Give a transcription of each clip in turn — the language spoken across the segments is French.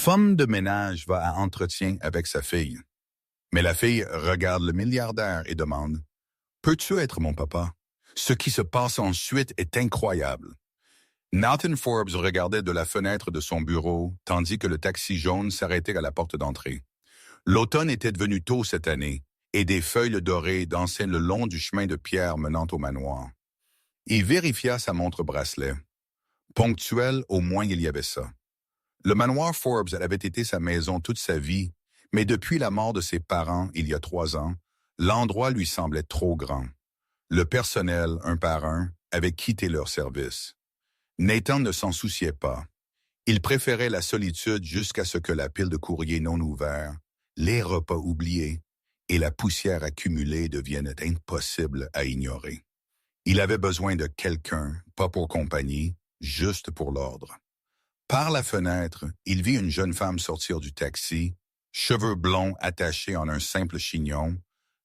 Femme de ménage va à entretien avec sa fille. Mais la fille regarde le milliardaire et demande « Peux-tu être mon papa? » Ce qui se passe ensuite est incroyable. Nathan Forbes regardait de la fenêtre de son bureau, tandis que le taxi jaune s'arrêtait à la porte d'entrée. L'automne était devenu tôt cette année, et des feuilles dorées dansaient le long du chemin de pierre menant au manoir. Il vérifia sa montre-bracelet. Ponctuel, au moins il y avait ça. Le manoir Forbes avait été sa maison toute sa vie, mais depuis la mort de ses parents, il y a 3 ans, l'endroit lui semblait trop grand. Le personnel, un par un, avait quitté leur service. Nathan ne s'en souciait pas. Il préférait la solitude jusqu'à ce que la pile de courriers non ouverts, les repas oubliés et la poussière accumulée deviennent impossibles à ignorer. Il avait besoin de quelqu'un, pas pour compagnie, juste pour l'ordre. Par la fenêtre, il vit une jeune femme sortir du taxi, cheveux blonds attachés en un simple chignon,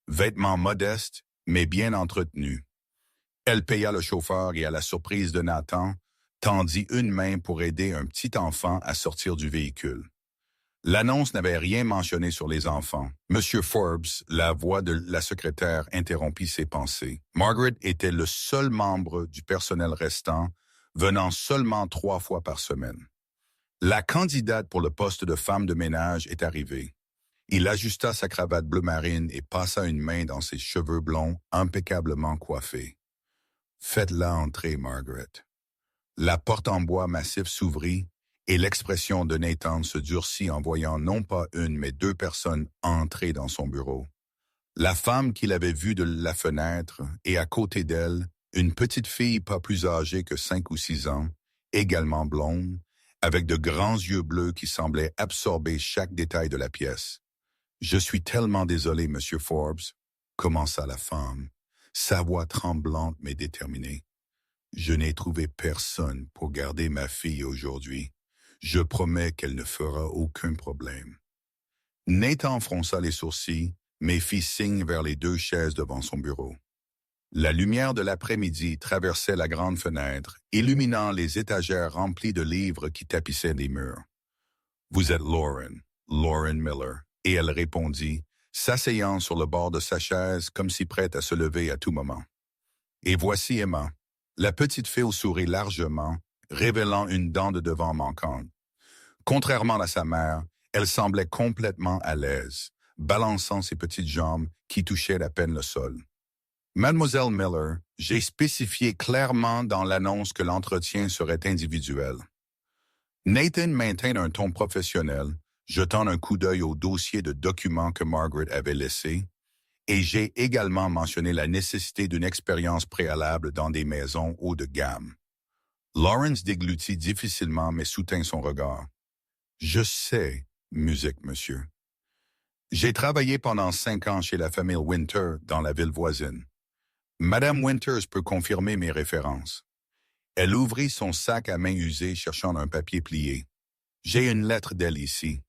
vêtements modestes mais bien entretenus. Elle paya le chauffeur et à la surprise de Nathan, tendit une main pour aider un petit enfant à sortir du véhicule. L'annonce n'avait rien mentionné sur les enfants. Monsieur Forbes, la voix de la secrétaire, interrompit ses pensées. Margaret était le seul membre du personnel restant, venant seulement 3 fois par semaine. La candidate pour le poste de femme de ménage est arrivée. Il ajusta sa cravate bleu marine et passa une main dans ses cheveux blonds impeccablement coiffés. « Faites-la entrer, Margaret. » La porte en bois massif s'ouvrit et l'expression de Nathan se durcit en voyant non pas une mais 2 personnes entrer dans son bureau. La femme qu'il avait vue de la fenêtre et à côté d'elle, une petite fille pas plus âgée que 5 ou 6 ans, également blonde, avec de grands yeux bleus qui semblaient absorber chaque détail de la pièce. « Je suis tellement désolé, Monsieur Forbes, » commença la femme, sa voix tremblante mais déterminée. « Je n'ai trouvé personne pour garder ma fille aujourd'hui. Je promets qu'elle ne fera aucun problème. » Nathan fronça les sourcils, mais fit signe vers les 2 chaises devant son bureau. La lumière de l'après-midi traversait la grande fenêtre, illuminant les étagères remplies de livres qui tapissaient les murs. « Vous êtes Lauren Miller. » Et elle répondit, s'asseyant sur le bord de sa chaise comme si prête à se lever à tout moment. « Et voici Emma. » La petite fille sourit largement, révélant une dent de devant manquante. Contrairement à sa mère, elle semblait complètement à l'aise, balançant ses petites jambes qui touchaient à peine le sol. « Mademoiselle Miller, j'ai spécifié clairement dans l'annonce que l'entretien serait individuel. » Nathan maintint un ton professionnel, jetant un coup d'œil au dossier de documents que Margaret avait laissé, et j'ai également mentionné la nécessité d'une expérience préalable dans des maisons haut de gamme. Lawrence déglutit difficilement mais soutint son regard. « Je sais, musique, monsieur. J'ai travaillé pendant 5 ans chez la famille Winter dans la ville voisine. Madame Winters peut confirmer mes références. » Elle ouvrit son sac à main usée cherchant un papier plié. « J'ai une lettre d'elle ici. »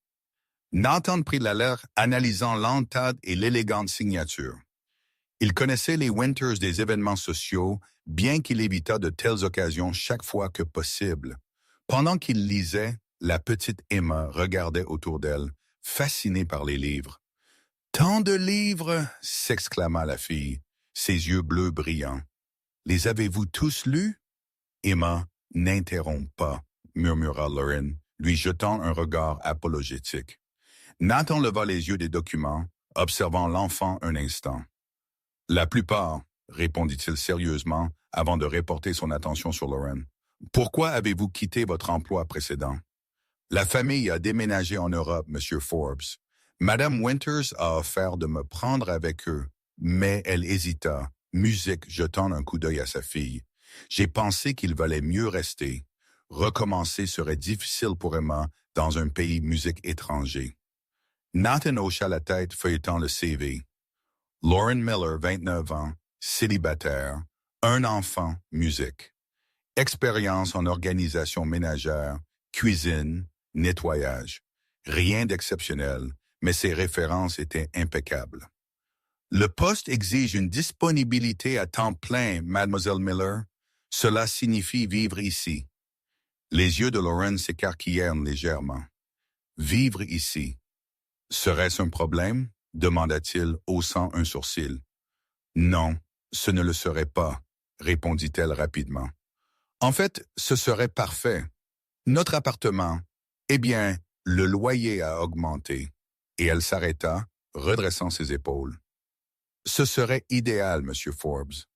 Nathan prit la lettre, analysant l'entade et l'élégante signature. Il connaissait les Winters des événements sociaux, bien qu'il évitât de telles occasions chaque fois que possible. Pendant qu'il lisait, la petite Emma regardait autour d'elle, fascinée par les livres. « Tant de livres !» s'exclama la fille, ses yeux bleus brillants. « Les avez-vous tous lus ?» « Emma, n'interromps pas, » murmura Lauren, lui jetant un regard apologétique. Nathan leva les yeux des documents, observant l'enfant un instant. « La plupart, » répondit-il sérieusement avant de reporter son attention sur Lauren. « Pourquoi avez-vous quitté votre emploi précédent? » « La famille a déménagé en Europe, Monsieur Forbes. Madame Winters a offert de me prendre avec eux, mais elle hésita, musique jetant un coup d'œil à sa fille. J'ai pensé qu'il valait mieux rester. Recommencer serait difficile pour Emma dans un pays musique étranger. » Nathan hocha la tête feuilletant le CV. Lauren Miller, 29 ans, célibataire, 1 enfant, musique. Expérience en organisation ménagère, cuisine, nettoyage. Rien d'exceptionnel, mais ses références étaient impeccables. « Le poste exige une disponibilité à temps plein, Mademoiselle Miller. Cela signifie vivre ici. » Les yeux de Lauren s'écarquillèrent légèrement. « Vivre ici. Serait-ce un problème? Demanda-t-il, haussant un sourcil. Non, ce ne le serait pas, répondit-elle rapidement. En fait, ce serait parfait. Notre appartement, eh bien, le loyer a augmenté. Et elle s'arrêta, redressant ses épaules. Ce serait idéal, Monsieur Forbes.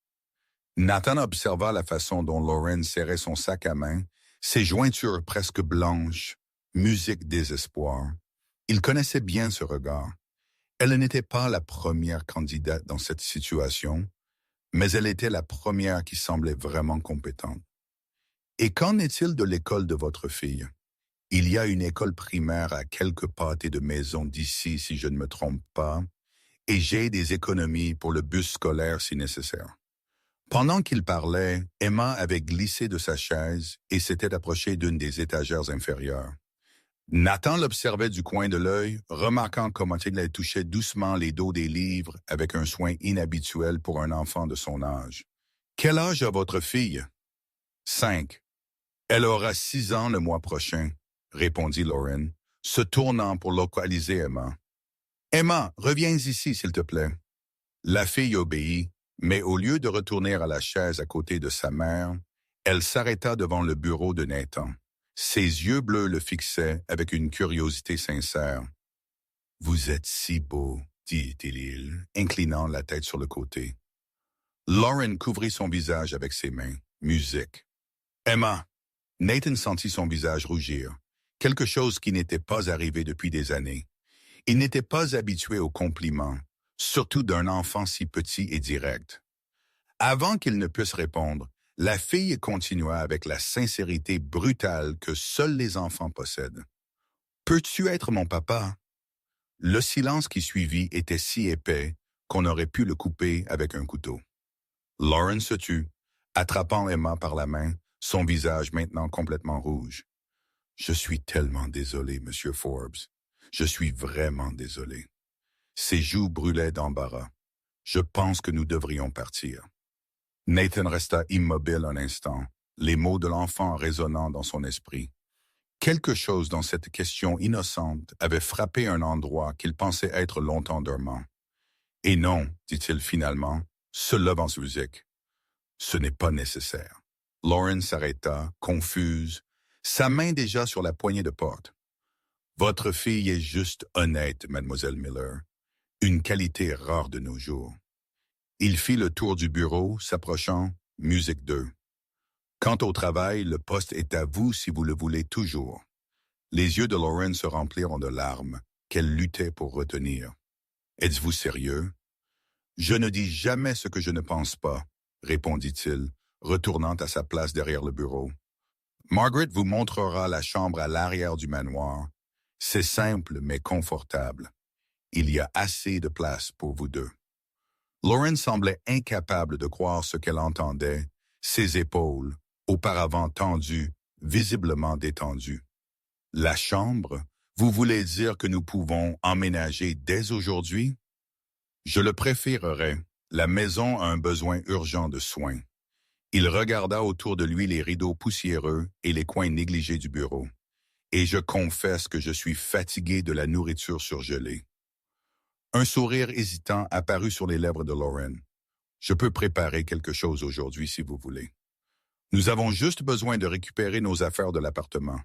Nathan observa la façon dont Lauren serrait son sac à main, ses jointures presque blanches, musique désespoir. Il connaissait bien ce regard. Elle n'était pas la première candidate dans cette situation, mais elle était la première qui semblait vraiment compétente. Et qu'en est-il de l'école de votre fille? Il y a une école primaire à quelques pâtés de maison d'ici, si je ne me trompe pas, et j'ai des économies pour le bus scolaire si nécessaire. Pendant qu'il parlait, Emma avait glissé de sa chaise et s'était approchée d'une des étagères inférieures. Nathan l'observait du coin de l'œil, remarquant comment il touchait doucement les dos des livres avec un soin inhabituel pour un enfant de son âge. « Quel âge a votre fille? »« 5. Elle aura 6 ans le mois prochain, » répondit Lauren, se tournant pour localiser Emma. « Emma, reviens ici, s'il te plaît. » La fille obéit, mais au lieu de retourner à la chaise à côté de sa mère, elle s'arrêta devant le bureau de Nathan. Ses yeux bleus le fixaient avec une curiosité sincère. « Vous êtes si beau, » dit-il, inclinant la tête sur le côté. Lauren couvrit son visage avec ses mains. Musique. « Emma !» Nathan sentit son visage rougir, quelque chose qui n'était pas arrivé depuis des années. Il n'était pas habitué aux compliments, surtout d'un enfant si petit et direct. Avant qu'il ne puisse répondre, la fille continua avec la sincérité brutale que seuls les enfants possèdent. « Peux-tu être mon papa? » Le silence qui suivit était si épais qu'on aurait pu le couper avec un couteau. Lauren se tut, attrapant Emma par la main, son visage maintenant complètement rouge. « Je suis tellement désolé, Monsieur Forbes. Je suis vraiment désolé. » Ses joues brûlaient d'embarras. « Je pense que nous devrions partir. » Nathan resta immobile un instant, les mots de l'enfant résonnant dans son esprit. Quelque chose dans cette question innocente avait frappé un endroit qu'il pensait être longtemps dormant. « Et non, dit-il finalement, se levant sur musique. Ce n'est pas nécessaire. » Lauren s'arrêta, confuse, sa main déjà sur la poignée de porte. « Votre fille est juste honnête, mademoiselle Miller. Une qualité rare de nos jours. » Il fit le tour du bureau, s'approchant, musique 2. « Quant au travail, le poste est à vous si vous le voulez toujours. » Les yeux de Lauren se remplirent de larmes, qu'elle luttait pour retenir. « Êtes-vous sérieux? »« Je ne dis jamais ce que je ne pense pas, » répondit-il, retournant à sa place derrière le bureau. « Margaret vous montrera la chambre à l'arrière du manoir. C'est simple mais confortable. Il y a assez de place pour vous deux. » Lauren semblait incapable de croire ce qu'elle entendait, ses épaules, auparavant tendues, visiblement détendues. « La chambre? Vous voulez dire que nous pouvons emménager dès aujourd'hui? » « Je le préférerais. La maison a un besoin urgent de soins. » Il regarda autour de lui les rideaux poussiéreux et les coins négligés du bureau. « Et je confesse que je suis fatigué de la nourriture surgelée. » Un sourire hésitant apparut sur les lèvres de Lauren. « Je peux préparer quelque chose aujourd'hui si vous voulez. Nous avons juste besoin de récupérer nos affaires de l'appartement.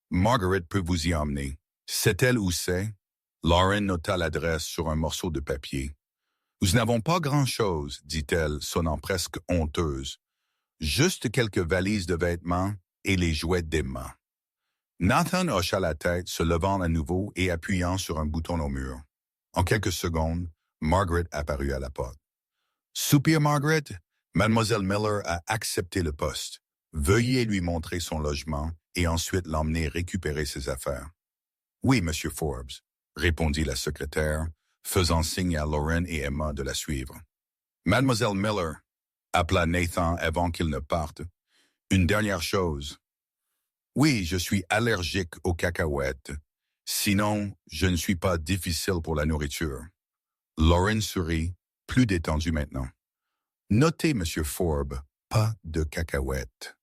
Margaret peut vous y emmener. Sait-elle où c'est? » Lauren nota l'adresse sur un morceau de papier. « Nous n'avons pas grand-chose, dit-elle, sonnant presque honteuse. Juste quelques valises de vêtements et les jouets d'Emma. » Nathan hocha la tête, se levant à nouveau et appuyant sur un bouton au mur. En quelques secondes, Margaret apparut à la porte. « Soupir Margaret, Mademoiselle Miller a accepté le poste. Veuillez lui montrer son logement et ensuite l'emmener récupérer ses affaires. »« Oui, Monsieur Forbes, » répondit la secrétaire, faisant signe à Lauren et Emma de la suivre. « Mademoiselle Miller, » appela Nathan avant qu'il ne parte, « une dernière chose. Oui, je suis allergique aux cacahuètes. Sinon, je ne suis pas difficile pour la nourriture. » Lauren sourit, plus détendue maintenant. « Notez, Monsieur Forbes, pas de cacahuètes. »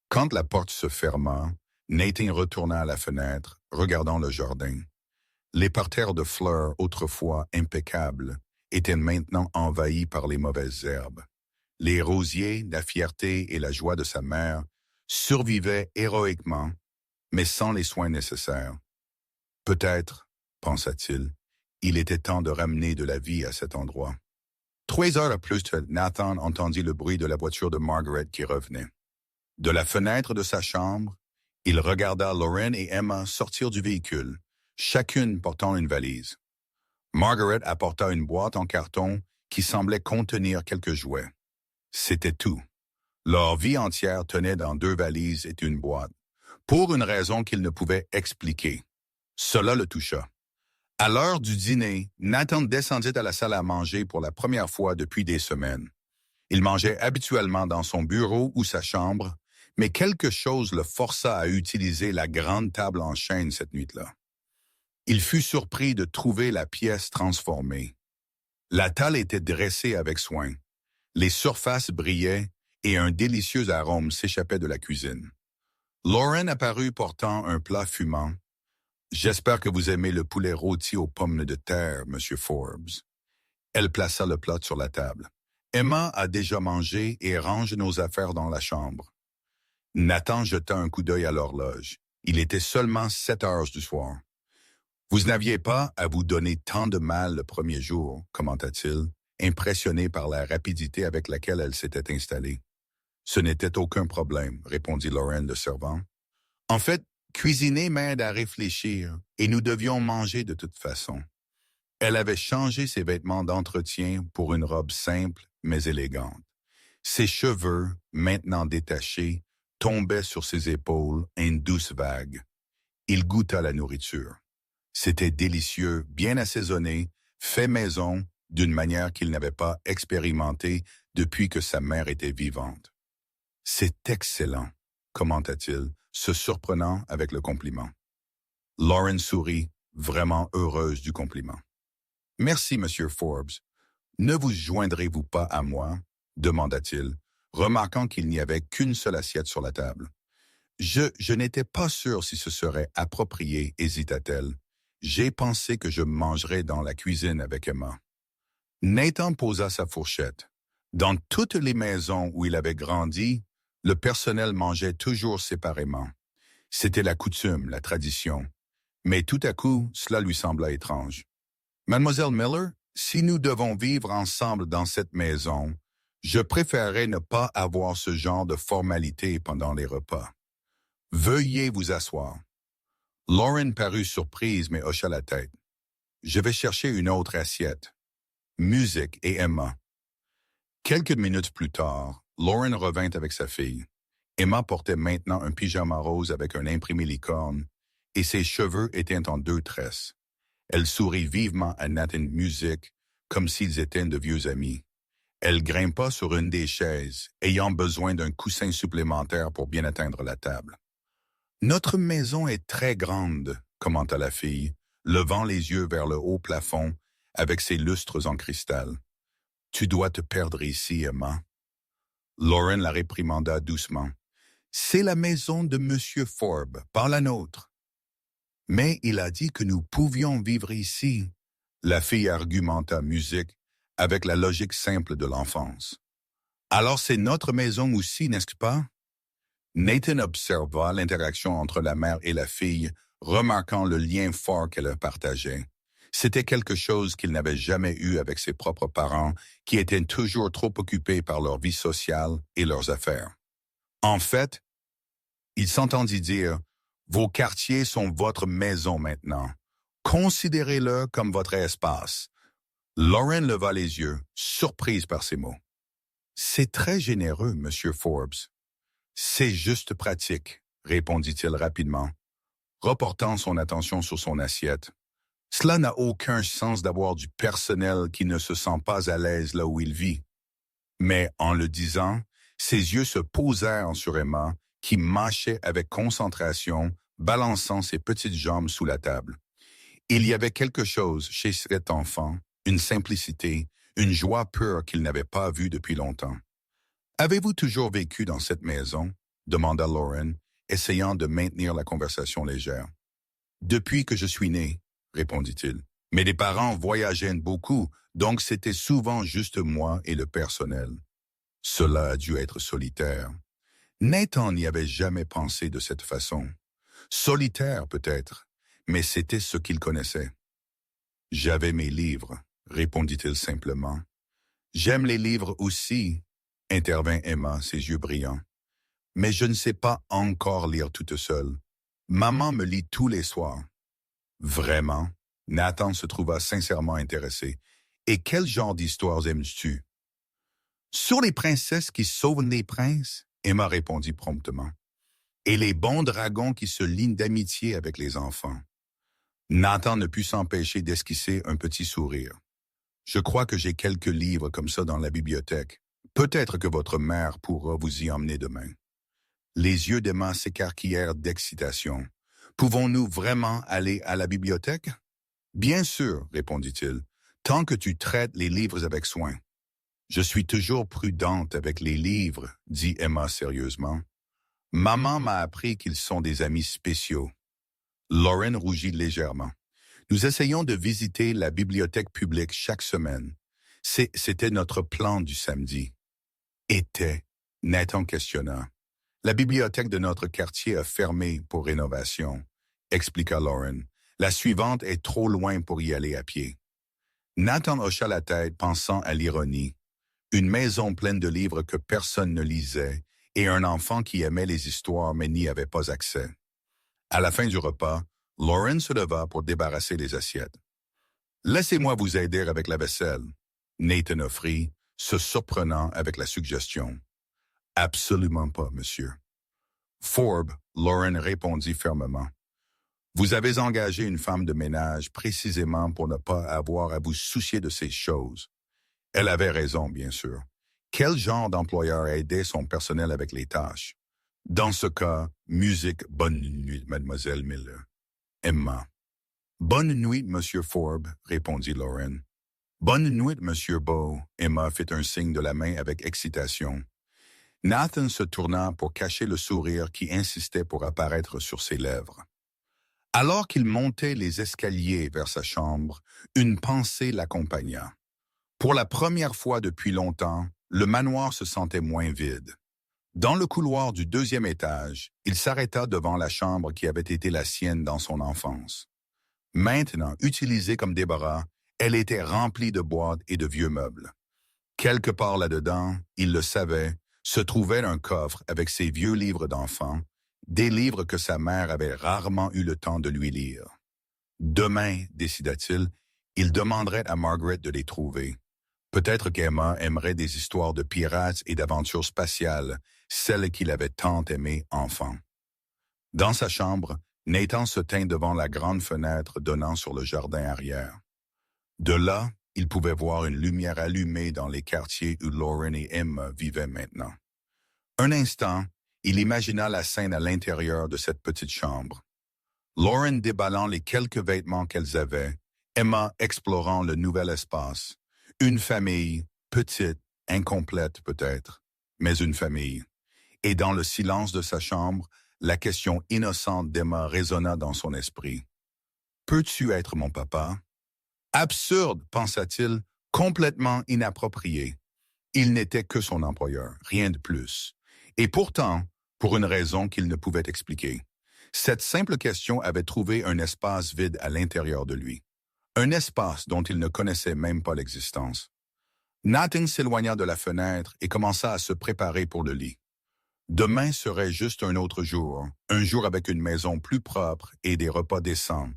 Quand la porte se ferma, Nathan retourna à la fenêtre, regardant le jardin. Les parterres de fleurs, autrefois impeccables, étaient maintenant envahis par les mauvaises herbes. Les rosiers, la fierté et la joie de sa mère survivaient héroïquement, mais sans les soins nécessaires. Peut-être, pensa-t-il, il était temps de ramener de la vie à cet endroit. 3 heures plus tard, Nathan entendit le bruit de la voiture de Margaret qui revenait. De la fenêtre de sa chambre, il regarda Lauren et Emma sortir du véhicule, chacune portant une valise. Margaret apporta une boîte en carton qui semblait contenir quelques jouets. C'était tout. Leur vie entière tenait dans 2 valises et une boîte, pour une raison qu'il ne pouvait expliquer. Cela le toucha. À l'heure du dîner, Nathan descendit à la salle à manger pour la première fois depuis des semaines. Il mangeait habituellement dans son bureau ou sa chambre, mais quelque chose le força à utiliser la grande table en chêne cette nuit-là. Il fut surpris de trouver la pièce transformée. La table était dressée avec soin. Les surfaces brillaient et un délicieux arôme s'échappait de la cuisine. Lauren apparut portant un plat fumant. « J'espère que vous aimez le poulet rôti aux pommes de terre, Monsieur Forbes. » Elle plaça le plat sur la table. « Emma a déjà mangé et range nos affaires dans la chambre. » Nathan jeta un coup d'œil à l'horloge. Il était seulement 7 heures du soir. « Vous n'aviez pas à vous donner tant de mal le premier jour, » commenta-t-il, impressionné par la rapidité avec laquelle elle s'était installée. « Ce n'était aucun problème, » répondit Lauren le servant. « En fait, cuisiner m'aide à réfléchir, et nous devions manger de toute façon. » Elle avait changé ses vêtements d'entretien pour une robe simple mais élégante. Ses cheveux, maintenant détachés, tombaient sur ses épaules une douce vague. Il goûta la nourriture. C'était délicieux, bien assaisonné, fait maison, d'une manière qu'il n'avait pas expérimentée depuis que sa mère était vivante. « C'est excellent, » commenta-t-il, se surprenant avec le compliment. Lauren sourit, vraiment heureuse du compliment. « Merci, Monsieur Forbes. Ne vous joindrez-vous pas à moi ?» demanda-t-il, remarquant qu'il n'y avait qu'une seule assiette sur la table. « Je n'étais pas sûr si ce serait approprié, » hésita-t-elle. « J'ai pensé que je mangerais dans la cuisine avec Emma. » Nathan posa sa fourchette. Dans toutes les maisons où il avait grandi, le personnel mangeait toujours séparément. C'était la coutume, la tradition. Mais tout à coup, cela lui sembla étrange. « Mademoiselle Miller, si nous devons vivre ensemble dans cette maison, je préférerais ne pas avoir ce genre de formalité pendant les repas. Veuillez vous asseoir. » Lauren parut surprise mais hocha la tête. « Je vais chercher une autre assiette. » Musique et Emma. Quelques minutes plus tard, Lauren revint avec sa fille. Emma portait maintenant un pyjama rose avec un imprimé licorne et ses cheveux étaient en 2 tresses. Elle sourit vivement à Nathan Music comme s'ils étaient de vieux amis. Elle grimpa sur une des chaises, ayant besoin d'un coussin supplémentaire pour bien atteindre la table. « Notre maison est très grande, » commenta la fille, levant les yeux vers le haut plafond avec ses lustres en cristal. « Tu dois te perdre ici, Emma. » Lauren la réprimanda doucement. « C'est la maison de Monsieur Forbes, pas la nôtre. »« Mais il a dit que nous pouvions vivre ici. » La fille argumenta musique avec la logique simple de l'enfance. « Alors c'est notre maison aussi, n'est-ce pas? » Nathan observa l'interaction entre la mère et la fille, remarquant le lien fort qu'elle partageait. C'était quelque chose qu'il n'avait jamais eu avec ses propres parents, qui étaient toujours trop occupés par leur vie sociale et leurs affaires. En fait, il s'entendit dire « Vos quartiers sont votre maison maintenant. Considérez-le comme votre espace. » Lauren leva les yeux, surprise par ces mots. « C'est très généreux, Monsieur Forbes. »« C'est juste pratique, » répondit-il rapidement, reportant son attention sur son assiette. « Cela n'a aucun sens d'avoir du personnel qui ne se sent pas à l'aise là où il vit. » Mais en le disant, ses yeux se posèrent sur Emma, qui mâchait avec concentration, balançant ses petites jambes sous la table. Il y avait quelque chose chez cet enfant, une simplicité, une joie pure qu'il n'avait pas vue depuis longtemps. « Avez-vous toujours vécu dans cette maison ?» demanda Lauren, essayant de maintenir la conversation légère. Depuis que je suis né, répondit-il. Mais les parents voyageaient beaucoup, donc c'était souvent juste moi et le personnel. Cela a dû être solitaire. Nathan n'y avait jamais pensé de cette façon. Solitaire peut-être, mais c'était ce qu'il connaissait. J'avais mes livres, répondit-il simplement. J'aime les livres aussi, intervint Emma, ses yeux brillants. Mais je ne sais pas encore lire toute seule. Maman me lit tous les soirs. Vraiment? Nathan se trouva sincèrement intéressé. Et quel genre d'histoires aimes-tu? Sur les princesses qui sauvent les princes, Emma répondit promptement. Et les bons dragons qui se lient d'amitié avec les enfants. Nathan ne put s'empêcher d'esquisser un petit sourire. Je crois que j'ai quelques livres comme ça dans la bibliothèque. Peut-être que votre mère pourra vous y emmener demain. Les yeux d'Emma s'écarquillèrent d'excitation. Pouvons-nous vraiment aller à la bibliothèque? Bien sûr, répondit-il, tant que tu traites les livres avec soin. Je suis toujours prudente avec les livres, dit Emma sérieusement. Maman m'a appris qu'ils sont des amis spéciaux. Lauren rougit légèrement. Nous essayons de visiter la bibliothèque publique chaque semaine. C'était notre plan du samedi. Était, Nathan questionna. La bibliothèque de notre quartier a fermé pour rénovation, expliqua Lauren. La suivante est trop loin pour y aller à pied. Nathan hocha la tête, pensant à l'ironie. Une maison pleine de livres que personne ne lisait et un enfant qui aimait les histoires mais n'y avait pas accès. À la fin du repas, Lauren se leva pour débarrasser les assiettes. « Laissez-moi vous aider avec la vaisselle. » Nathan offrit, se surprenant avec la suggestion. « Absolument pas, monsieur. » Forbes, Lauren répondit fermement. « Vous avez engagé une femme de ménage précisément pour ne pas avoir à vous soucier de ces choses. » Elle avait raison, bien sûr. Quel genre d'employeur aidait son personnel avec les tâches? Dans ce cas, musique, bonne nuit, mademoiselle Miller. Emma. Bonne nuit, monsieur Forbes, répondit Lauren. Bonne nuit, monsieur Beau. Emma fit un signe de la main avec excitation. Nathan se tourna pour cacher le sourire qui insistait pour apparaître sur ses lèvres. Alors qu'il montait les escaliers vers sa chambre, une pensée l'accompagna. Pour la première fois depuis longtemps, le manoir se sentait moins vide. Dans le couloir du deuxième étage, il s'arrêta devant la chambre qui avait été la sienne dans son enfance. Maintenant, utilisée comme débarras, elle était remplie de boîtes et de vieux meubles. Quelque part là-dedans, il le savait, se trouvait un coffre avec ses vieux livres d'enfants, des livres que sa mère avait rarement eu le temps de lui lire. Demain, décida-t-il, il demanderait à Margaret de les trouver. Peut-être qu'Emma aimerait des histoires de pirates et d'aventures spatiales, celles qu'il avait tant aimées enfant. Dans sa chambre, Nathan se tint devant la grande fenêtre donnant sur le jardin arrière. De là, il pouvait voir une lumière allumée dans les quartiers où Lauren et Emma vivaient maintenant. Un instant, il imagina la scène à l'intérieur de cette petite chambre. Lauren déballant les quelques vêtements qu'elles avaient, Emma explorant le nouvel espace. Une famille, petite, incomplète peut-être, mais une famille. Et dans le silence de sa chambre, la question innocente d'Emma résonna dans son esprit. « Peux-tu être mon papa? » Absurde, pensa-t-il, complètement inapproprié. Il n'était que son employeur, rien de plus. Et pourtant, pour une raison qu'il ne pouvait expliquer. Cette simple question avait trouvé un espace vide à l'intérieur de lui. Un espace dont il ne connaissait même pas l'existence. Nathan s'éloigna de la fenêtre et commença à se préparer pour le lit. Demain serait juste un autre jour, un jour avec une maison plus propre et des repas décents.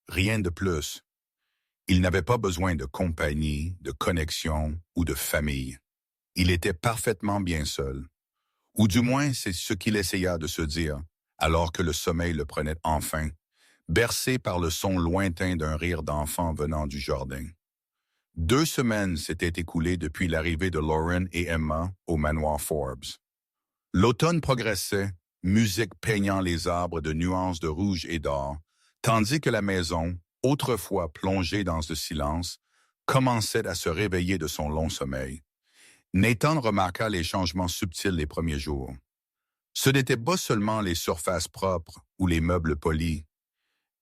Rien de plus. Il n'avait pas besoin de compagnie, de connexion ou de famille. Il était parfaitement bien seul. Ou du moins, c'est ce qu'il essaya de se dire, alors que le sommeil le prenait enfin, bercé par le son lointain d'un rire d'enfant venant du jardin. 2 semaines s'étaient écoulées depuis l'arrivée de Lauren et Emma au manoir Forbes. L'automne progressait, musique peignant les arbres de nuances de rouge et d'or, tandis que la maison, autrefois plongée dans ce silence, commençait à se réveiller de son long sommeil. Nathan remarqua les changements subtils les premiers jours. Ce n'était pas seulement les surfaces propres ou les meubles polis.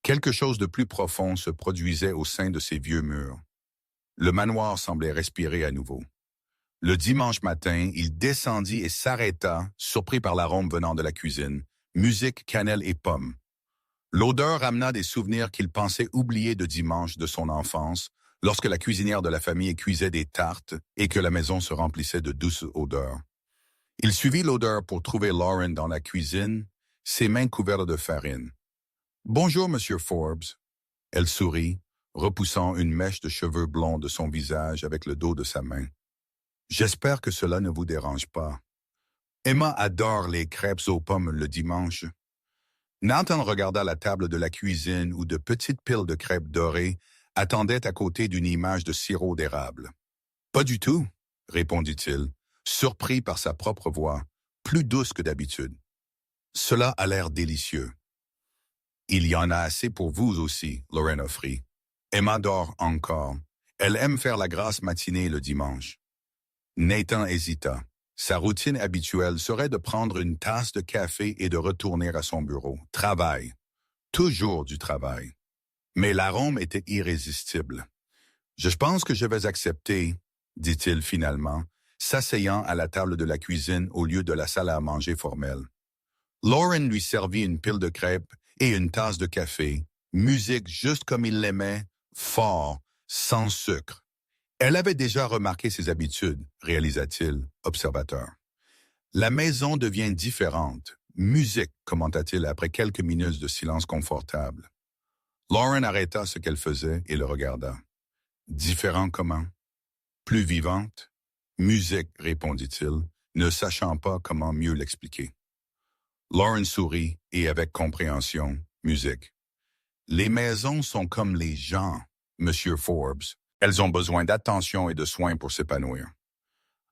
Quelque chose de plus profond se produisait au sein de ces vieux murs. Le manoir semblait respirer à nouveau. Le dimanche matin, il descendit et s'arrêta, surpris par l'arôme venant de la cuisine, musique, cannelle et pommes. L'odeur ramena des souvenirs qu'il pensait oublier de dimanche de son enfance, lorsque la cuisinière de la famille cuisait des tartes et que la maison se remplissait de douces odeurs. Il suivit l'odeur pour trouver Lauren dans la cuisine, ses mains couvertes de farine. « Bonjour, Monsieur Forbes. » Elle sourit, repoussant une mèche de cheveux blonds de son visage avec le dos de sa main. « J'espère que cela ne vous dérange pas. Emma adore les crêpes aux pommes le dimanche. » Nathan regarda la table de la cuisine où de petites piles de crêpes dorées attendaient à côté d'une image de sirop d'érable. « Pas du tout, » répondit-il, surpris par sa propre voix, plus douce que d'habitude. « Cela a l'air délicieux. » « Il y en a assez pour vous aussi, » Lauren offrit. « Emma dort encore. Elle aime faire la grasse matinée le dimanche. » Nathan hésita. Sa routine habituelle serait de prendre une tasse de café et de retourner à son bureau. Travail. Toujours du travail. Mais l'arôme était irrésistible. « Je pense que je vais accepter, » dit-il finalement, s'asseyant à la table de la cuisine au lieu de la salle à manger formelle. Lauren lui servit une pile de crêpes et une tasse de café, musique juste comme il l'aimait, fort, sans sucre. Elle avait déjà remarqué ses habitudes, réalisa-t-il, observateur. La maison devient différente. Musique, commenta-t-il après quelques minutes de silence confortable. Lauren arrêta ce qu'elle faisait et le regarda. Différent comment? Plus vivante? Musique, répondit-il, ne sachant pas comment mieux l'expliquer. Lauren sourit et avec compréhension, musique. Les maisons sont comme les gens, Monsieur Forbes. Elles ont besoin d'attention et de soins pour s'épanouir.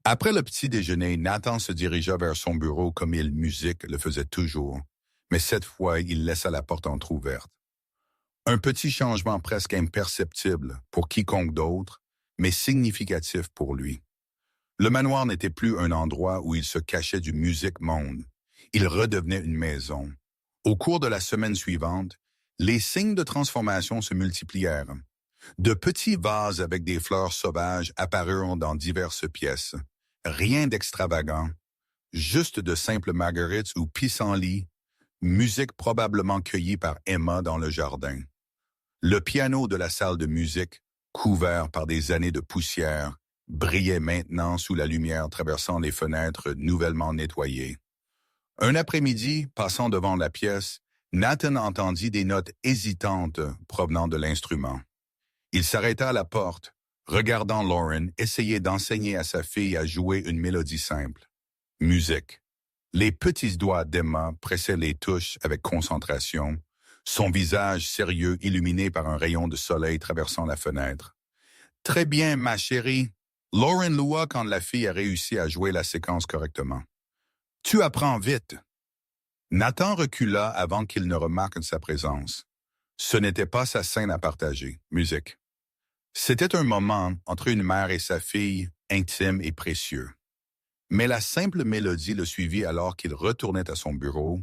Après le petit déjeuner, Nathan se dirigea vers son bureau comme il musique le faisait toujours, mais cette fois, il laissa la porte entr'ouverte. Un petit changement presque imperceptible pour quiconque d'autre, mais significatif pour lui. Le manoir n'était plus un endroit où il se cachait du musique monde. Il redevenait une maison. Au cours de la semaine suivante, les signes de transformation se multiplièrent. De petits vases avec des fleurs sauvages apparurent dans diverses pièces. Rien d'extravagant, juste de simples marguerites ou pissenlits, musique probablement cueillie par Emma dans le jardin. Le piano de la salle de musique, couvert par des années de poussière, brillait maintenant sous la lumière traversant les fenêtres nouvellement nettoyées. Un après-midi, passant devant la pièce, Nathan entendit des notes hésitantes provenant de l'instrument. Il s'arrêta à la porte, regardant Lauren essayer d'enseigner à sa fille à jouer une mélodie simple. Musique. Les petits doigts d'Emma pressaient les touches avec concentration, son visage sérieux illuminé par un rayon de soleil traversant la fenêtre. « Très bien, ma chérie. » Lauren loua quand la fille a réussi à jouer la séquence correctement. « Tu apprends vite. » Nathan recula avant qu'il ne remarque sa présence. Ce n'était pas sa scène à partager, musique. C'était un moment entre une mère et sa fille, intime et précieux. Mais la simple mélodie le suivit alors qu'il retournait à son bureau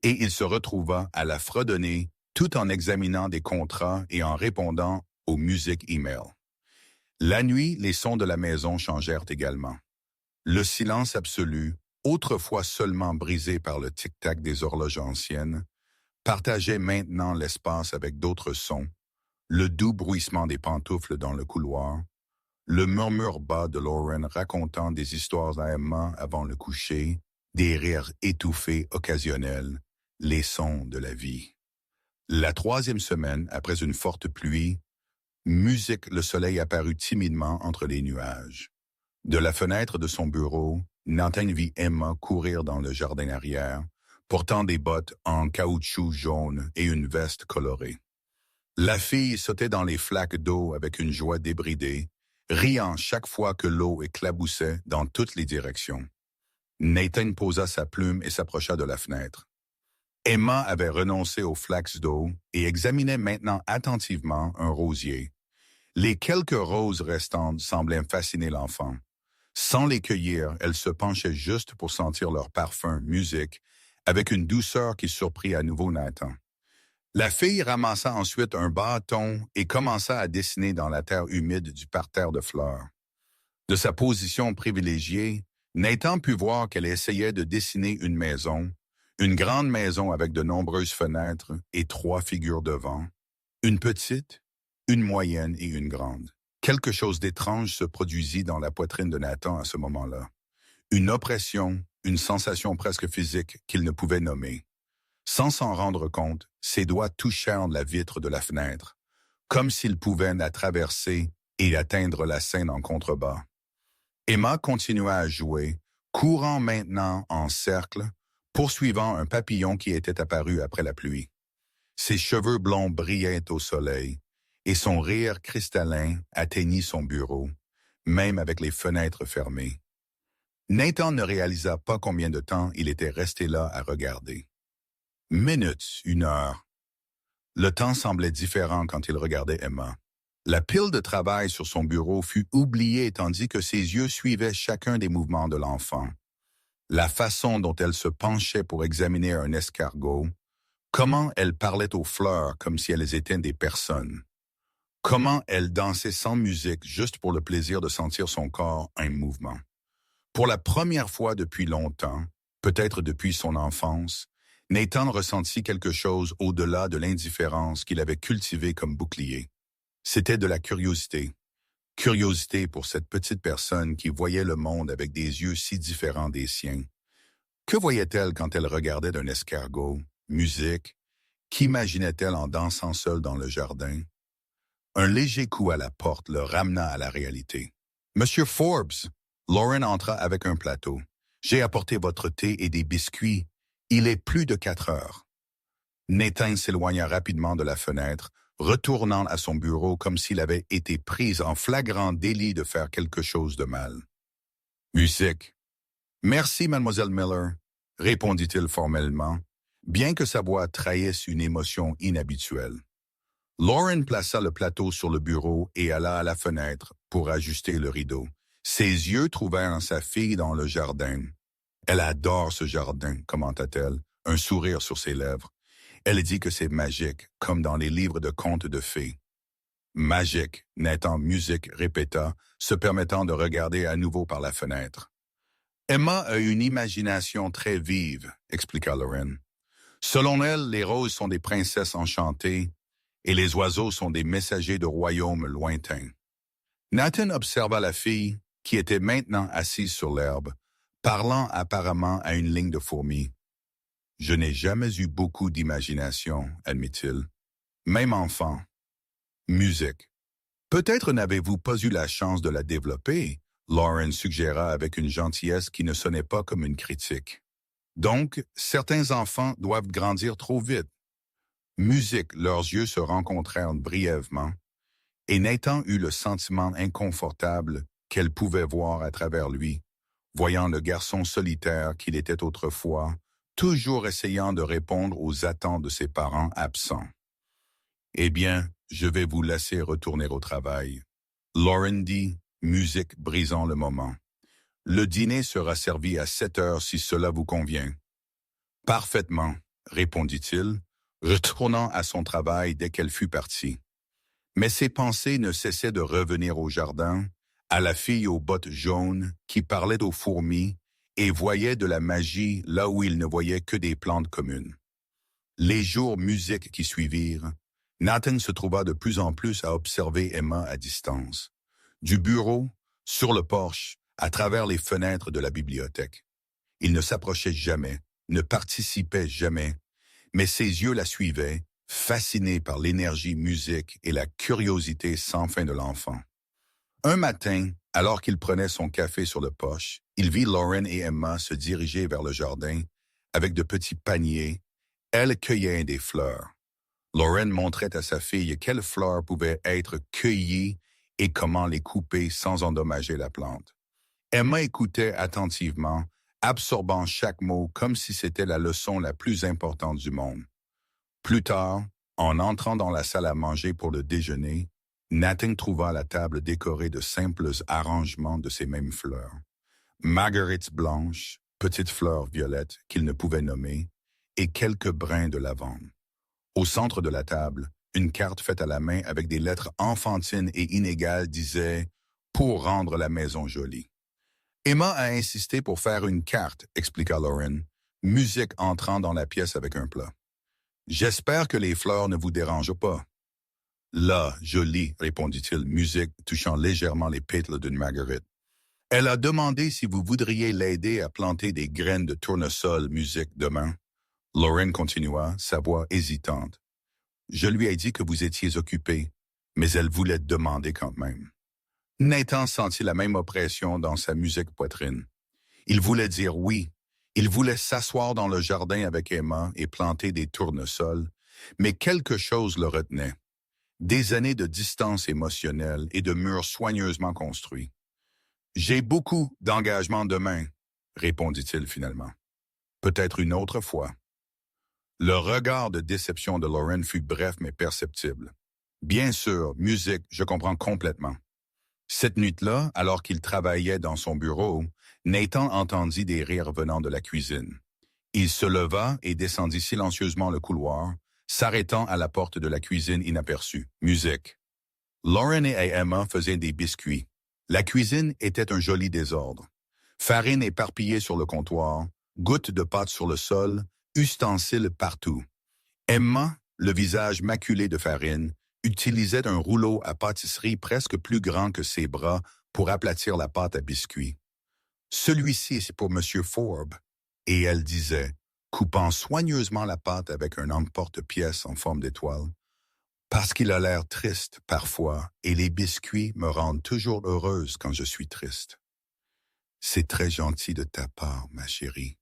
et il se retrouva à la fredonner tout en examinant des contrats et en répondant aux musiques email. La nuit, les sons de la maison changèrent également. Le silence absolu, autrefois seulement brisé par le tic-tac des horloges anciennes, partageait maintenant l'espace avec d'autres sons, le doux bruissement des pantoufles dans le couloir, le murmure bas de Lauren racontant des histoires à Emma avant le coucher, des rires étouffés occasionnels, les sons de la vie. La troisième semaine, après une forte pluie, musique, le soleil apparut timidement entre les nuages. De la fenêtre de son bureau, Nathan vit Emma courir dans le jardin arrière, portant des bottes en caoutchouc jaune et une veste colorée. La fille sautait dans les flaques d'eau avec une joie débridée, riant chaque fois que l'eau éclaboussait dans toutes les directions. Nathan posa sa plume et s'approcha de la fenêtre. Emma avait renoncé aux flaques d'eau et examinait maintenant attentivement un rosier. Les quelques roses restantes semblaient fasciner l'enfant. Sans les cueillir, elle se penchait juste pour sentir leur parfum, musique, avec une douceur qui surprit à nouveau Nathan. La fille ramassa ensuite un bâton et commença à dessiner dans la terre humide du parterre de fleurs. De sa position privilégiée, Nathan put voir qu'elle essayait de dessiner une grande maison avec de nombreuses fenêtres et 3 figures devant, une petite, une moyenne et une grande. Quelque chose d'étrange se produisit dans la poitrine de Nathan à ce moment-là. Une oppression, une sensation presque physique qu'il ne pouvait nommer. Sans s'en rendre compte, ses doigts touchèrent la vitre de la fenêtre, comme s'ils pouvaient la traverser et atteindre la scène en contrebas. Emma continua à jouer, courant maintenant en cercle, poursuivant un papillon qui était apparu après la pluie. Ses cheveux blonds brillaient au soleil, et son rire cristallin atteignit son bureau, même avec les fenêtres fermées. Nathan ne réalisa pas combien de temps il était resté là à regarder. Minutes, 1 heure. Le temps semblait différent quand il regardait Emma. La pile de travail sur son bureau fut oubliée tandis que ses yeux suivaient chacun des mouvements de l'enfant. La façon dont elle se penchait pour examiner un escargot, comment elle parlait aux fleurs comme si elles étaient des personnes, comment elle dansait sans musique juste pour le plaisir de sentir son corps en mouvement. Pour la première fois depuis longtemps, peut-être depuis son enfance, Nathan ressentit quelque chose au-delà de l'indifférence qu'il avait cultivée comme bouclier. C'était de la curiosité. Curiosité pour cette petite personne qui voyait le monde avec des yeux si différents des siens. Que voyait-elle quand elle regardait d'un escargot? Musique? Qu'imaginait-elle en dansant seule dans le jardin? Un léger coup à la porte le ramena à la réalité. « Monsieur Forbes !» Lauren entra avec un plateau. « J'ai apporté votre thé et des biscuits. Il est plus de 4 heures. » Nathan s'éloigna rapidement de la fenêtre, retournant à son bureau comme s'il avait été pris en flagrant délit de faire quelque chose de mal. « Musique. »« Merci, mademoiselle Miller, » répondit-il formellement, bien que sa voix trahisse une émotion inhabituelle. Lauren plaça le plateau sur le bureau et alla à la fenêtre pour ajuster le rideau. Ses yeux trouvèrent sa fille dans le jardin. « Elle adore ce jardin, » commenta-t-elle, un sourire sur ses lèvres. Elle dit que c'est magique, comme dans les livres de contes de fées. « Magique, » Nathan Musique répéta, se permettant de regarder à nouveau par la fenêtre. « Emma a une imagination très vive, » expliqua Lauren. « Selon elle, les roses sont des princesses enchantées et les oiseaux sont des messagers de royaumes lointains. » Nathan observa la fille, qui était maintenant assise sur l'herbe, parlant apparemment à une ligne de fourmis. « Je n'ai jamais eu beaucoup d'imagination, » admit-il. « Même enfant. » Musique. « Peut-être n'avez-vous pas eu la chance de la développer, » Lauren suggéra avec une gentillesse qui ne sonnait pas comme une critique. « Donc, certains enfants doivent grandir trop vite. » Musique, leurs yeux se rencontrèrent brièvement, et Nathan eut le sentiment inconfortable qu'elle pouvait voir à travers lui, voyant le garçon solitaire qu'il était autrefois, toujours essayant de répondre aux attentes de ses parents absents. « Eh bien, je vais vous laisser retourner au travail. » Lauren dit, musique brisant le moment. « Le dîner sera servi à 7 heures si cela vous convient. »« Parfaitement, » répondit-il, retournant à son travail dès qu'elle fut partie. Mais ses pensées ne cessaient de revenir au jardin, à la fille aux bottes jaunes qui parlait aux fourmis et voyait de la magie là où il ne voyait que des plantes communes. Les jours musiques qui suivirent, Nathan se trouva de plus en plus à observer Emma à distance, du bureau, sur le porche, à travers les fenêtres de la bibliothèque. Il ne s'approchait jamais, ne participait jamais, mais ses yeux la suivaient, fascinés par l'énergie musique et la curiosité sans fin de l'enfant. Un matin, alors qu'il prenait son café sur le porche, il vit Lauren et Emma se diriger vers le jardin avec de petits paniers. Elle cueillait des fleurs. Lauren montrait à sa fille quelles fleurs pouvaient être cueillies et comment les couper sans endommager la plante. Emma écoutait attentivement, absorbant chaque mot comme si c'était la leçon la plus importante du monde. Plus tard, en entrant dans la salle à manger pour le déjeuner, Nathan trouva la table décorée de simples arrangements de ces mêmes fleurs. Marguerites blanches, petites fleurs violettes qu'il ne pouvait nommer, et quelques brins de lavande. Au centre de la table, une carte faite à la main avec des lettres enfantines et inégales disait « Pour rendre la maison jolie ». Emma a insisté pour faire une carte, expliqua Lauren, musique entrant dans la pièce avec un plat. « J'espère que les fleurs ne vous dérangent pas. » « Là, jolie, répondit-il, musique touchant légèrement les pétales d'une marguerite. Elle a demandé si vous voudriez l'aider à planter des graines de tournesol, musique, demain. Lauren continua, sa voix hésitante. Je lui ai dit que vous étiez occupé, mais elle voulait demander quand même. Nathan sentit la même oppression dans sa musique poitrine. Il voulait dire oui. Il voulait s'asseoir dans le jardin avec Emma et planter des tournesols, mais quelque chose le retenait. Des années de distance émotionnelle et de murs soigneusement construits. « J'ai beaucoup d'engagement demain, » répondit-il finalement. « Peut-être une autre fois. » Le regard de déception de Lauren fut bref mais perceptible. « Bien sûr, musique, je comprends complètement. » Cette nuit-là, alors qu'il travaillait dans son bureau, Nathan entendit des rires venant de la cuisine. Il se leva et descendit silencieusement le couloir, s'arrêtant à la porte de la cuisine inaperçue. Musique. Lauren et Emma faisaient des biscuits. La cuisine était un joli désordre. Farine éparpillée sur le comptoir, gouttes de pâte sur le sol, ustensiles partout. Emma, le visage maculé de farine, utilisait un rouleau à pâtisserie presque plus grand que ses bras pour aplatir la pâte à biscuits. « Celui-ci, c'est pour Monsieur Forbes. » Et elle disait, coupant soigneusement la pâte avec un emporte-pièce en forme d'étoile. « Parce qu'il a l'air triste parfois, et les biscuits me rendent toujours heureuse quand je suis triste. »« C'est très gentil de ta part, ma chérie. »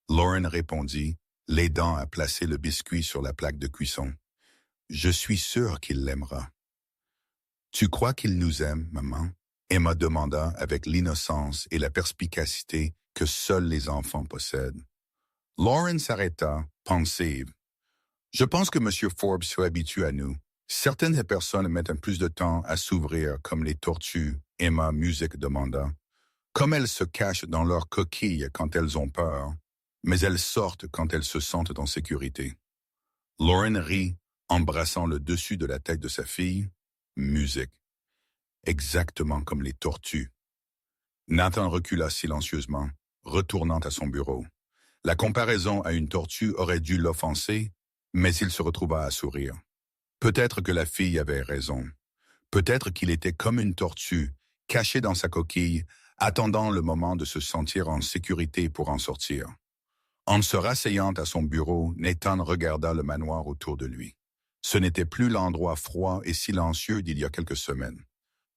Lauren répondit, l'aidant à placer le biscuit sur la plaque de cuisson. « Je suis sûre qu'il l'aimera. »« Tu crois qu'il nous aime, maman ?» Emma demanda avec l'innocence et la perspicacité que seuls les enfants possèdent. Lauren s'arrêta, pensive. « Je pense que M. Forbes s'habitue à nous. Certaines personnes mettent un plus de temps à s'ouvrir, comme les tortues, » Emma Music demanda. « Comme elles se cachent dans leurs coquilles quand elles ont peur, mais elles sortent quand elles se sentent en sécurité. » Lauren rit, embrassant le dessus de la tête de sa fille. Musique. Exactement comme les tortues. Nathan recula silencieusement, retournant à son bureau. La comparaison à une tortue aurait dû l'offenser, mais il se retrouva à sourire. Peut-être que la fille avait raison. Peut-être qu'il était comme une tortue, caché dans sa coquille, attendant le moment de se sentir en sécurité pour en sortir. En se rasseyant à son bureau, Nathan regarda le manoir autour de lui. Ce n'était plus l'endroit froid et silencieux d'il y a quelques semaines.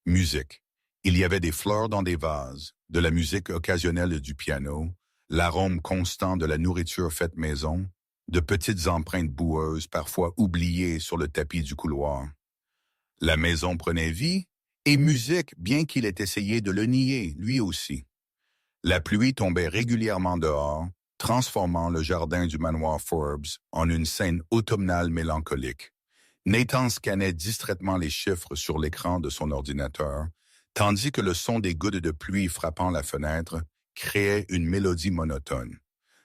Musique. Il y avait des fleurs dans des vases, de la musique occasionnelle du piano, l'arôme constant de la nourriture faite maison, de petites empreintes boueuses parfois oubliées sur le tapis du couloir. La maison prenait vie, et musique, bien qu'il ait essayé de le nier, lui aussi. La pluie tombait régulièrement dehors, transformant le jardin du manoir Forbes en une scène automnale mélancolique. Nathan scannait distraitement les chiffres sur l'écran de son ordinateur, tandis que le son des gouttes de pluie frappant la fenêtre créait une mélodie monotone.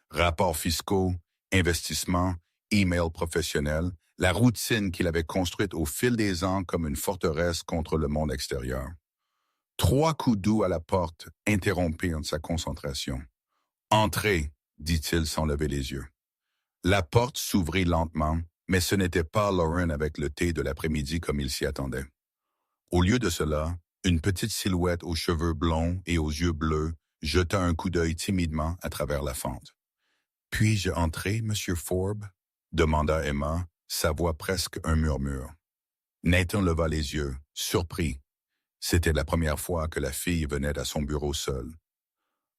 Rapports fiscaux, investissements, emails professionnels, la routine qu'il avait construite au fil des ans comme une forteresse contre le monde extérieur. 3 coups doux à la porte interrompirent sa concentration. « Entrez », dit-il sans lever les yeux. La porte s'ouvrit lentement, mais ce n'était pas Lauren avec le thé de l'après-midi comme il s'y attendait. Au lieu de cela, une petite silhouette aux cheveux blonds et aux yeux bleus jeta un coup d'œil timidement à travers la fente. « Puis-je entrer, Monsieur Forbes ?» demanda Emma, sa voix presque un murmure. Nathan leva les yeux, surpris. C'était la première fois que la fille venait à son bureau seule.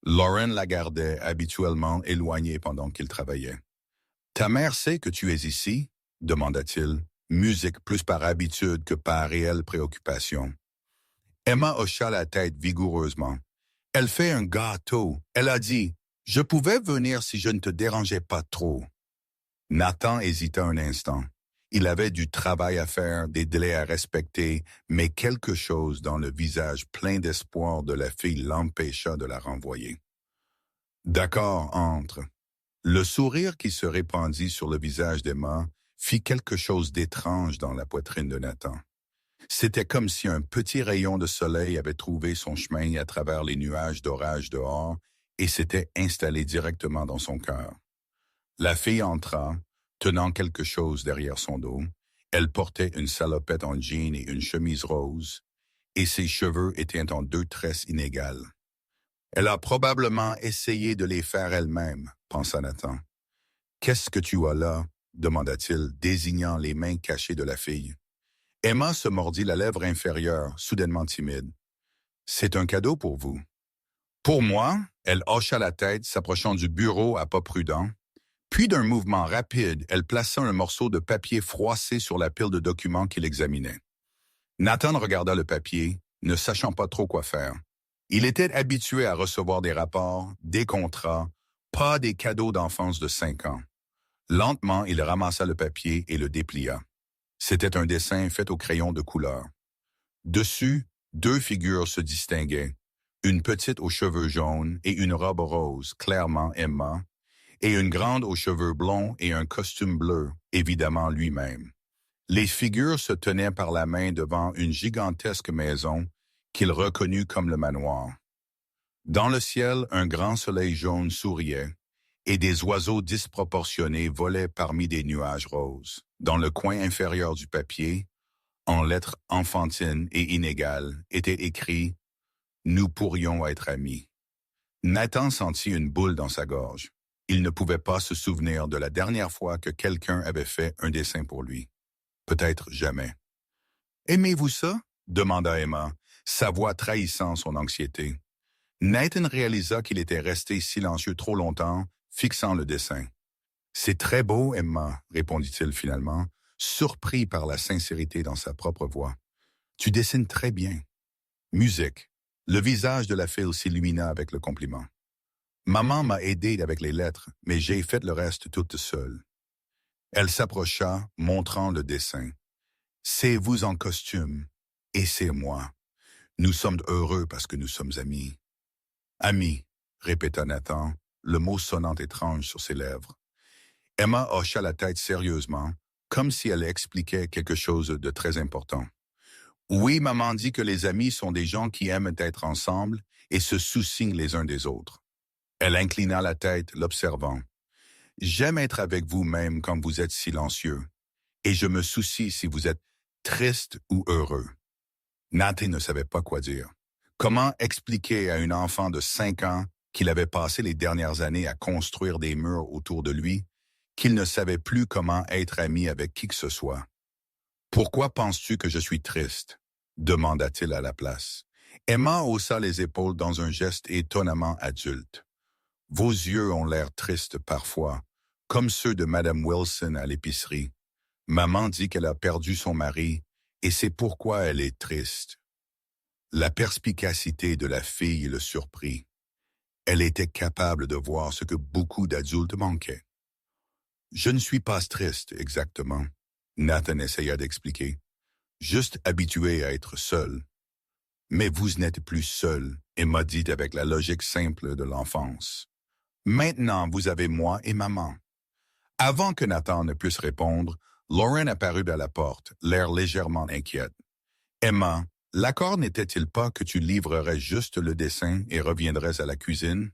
Lauren la gardait habituellement éloignée pendant qu'il travaillait. « Ta mère sait que tu es ici ?» demanda-t-il, musique plus par habitude que par réelle préoccupation. Emma hocha la tête vigoureusement. « Elle fait un gâteau. Elle a dit, « Je pouvais venir si je ne te dérangeais pas trop. » Nathan hésita un instant. Il avait du travail à faire, des délais à respecter, mais quelque chose dans le visage plein d'espoir de la fille l'empêcha de la renvoyer. « D'accord, entre. » Le sourire qui se répandit sur le visage d'Emma fit quelque chose d'étrange dans la poitrine de Nathan. C'était comme si un petit rayon de soleil avait trouvé son chemin à travers les nuages d'orage dehors et s'était installé directement dans son cœur. La fille entra, tenant quelque chose derrière son dos. Elle portait une salopette en jean et une chemise rose, et ses cheveux étaient en deux tresses inégales. Elle a probablement essayé de les faire elle-même, pensa Nathan. Qu'est-ce que tu as là? Demanda-t-il, désignant les mains cachées de la fille. Emma se mordit la lèvre inférieure, soudainement timide. C'est un cadeau pour vous. Pour moi, elle hocha la tête, s'approchant du bureau à pas prudents. Puis d'un mouvement rapide, elle plaça un morceau de papier froissé sur la pile de documents qu'il examinait. Nathan regarda le papier, ne sachant pas trop quoi faire. Il était habitué à recevoir des rapports, des contrats, pas des cadeaux d'enfance de 5 ans. Lentement, il ramassa le papier et le déplia. C'était un dessin fait au crayon de couleur. Dessus, 2 figures se distinguaient, une petite aux cheveux jaunes et une robe rose, clairement Emma, et une grande aux cheveux blonds et un costume bleu, évidemment lui-même. Les figures se tenaient par la main devant une gigantesque maison qu'il reconnut comme le manoir. Dans le ciel, un grand soleil jaune souriait, et des oiseaux disproportionnés volaient parmi des nuages roses. Dans le coin inférieur du papier, en lettres enfantines et inégales, était écrit « Nous pourrions être amis ». Nathan sentit une boule dans sa gorge. Il ne pouvait pas se souvenir de la dernière fois que quelqu'un avait fait un dessin pour lui. Peut-être jamais. « Aimez-vous ça? » demanda Emma, sa voix trahissant son anxiété. Nathan réalisa qu'il était resté silencieux trop longtemps, fixant le dessin. « C'est très beau, Emma, » répondit-il finalement, surpris par la sincérité dans sa propre voix. « Tu dessines très bien. » Musique. Le visage de la fille s'illumina avec le compliment. « Maman m'a aidé avec les lettres, mais j'ai fait le reste toute seule. » Elle s'approcha, montrant le dessin. « C'est vous en costume, et c'est moi. Nous sommes heureux parce que nous sommes amis. »« Amis », répéta Nathan, le mot sonnant étrange sur ses lèvres. Emma hocha la tête sérieusement, comme si elle expliquait quelque chose de très important. « Oui, maman dit que les amis sont des gens qui aiment être ensemble et se soucient les uns des autres. » Elle inclina la tête, l'observant. « J'aime être avec vous même quand vous êtes silencieux, et je me soucie si vous êtes triste ou heureux. » Nathan ne savait pas quoi dire. Comment expliquer à une enfant de 5 ans qu'il avait passé les dernières années à construire des murs autour de lui, qu'il ne savait plus comment être ami avec qui que ce soit? « Pourquoi penses-tu que je suis triste? » demanda-t-il à la place. Emma haussa les épaules dans un geste étonnamment adulte. « Vos yeux ont l'air tristes parfois, comme ceux de Madame Wilson à l'épicerie. Maman dit qu'elle a perdu son mari, et c'est pourquoi elle est triste. » La perspicacité de la fille le surprit. Elle était capable de voir ce que beaucoup d'adultes manquaient. « Je ne suis pas triste, exactement. » Nathan essaya d'expliquer. « Juste habitué à être seul. » « Mais vous n'êtes plus seul, » Emma dit avec la logique simple de l'enfance. « Maintenant, vous avez moi et maman. » Avant que Nathan ne puisse répondre, Lauren apparut à la porte, l'air légèrement inquiète. « Emma, l'accord n'était-il pas que tu livrerais juste le dessin et reviendrais à la cuisine? »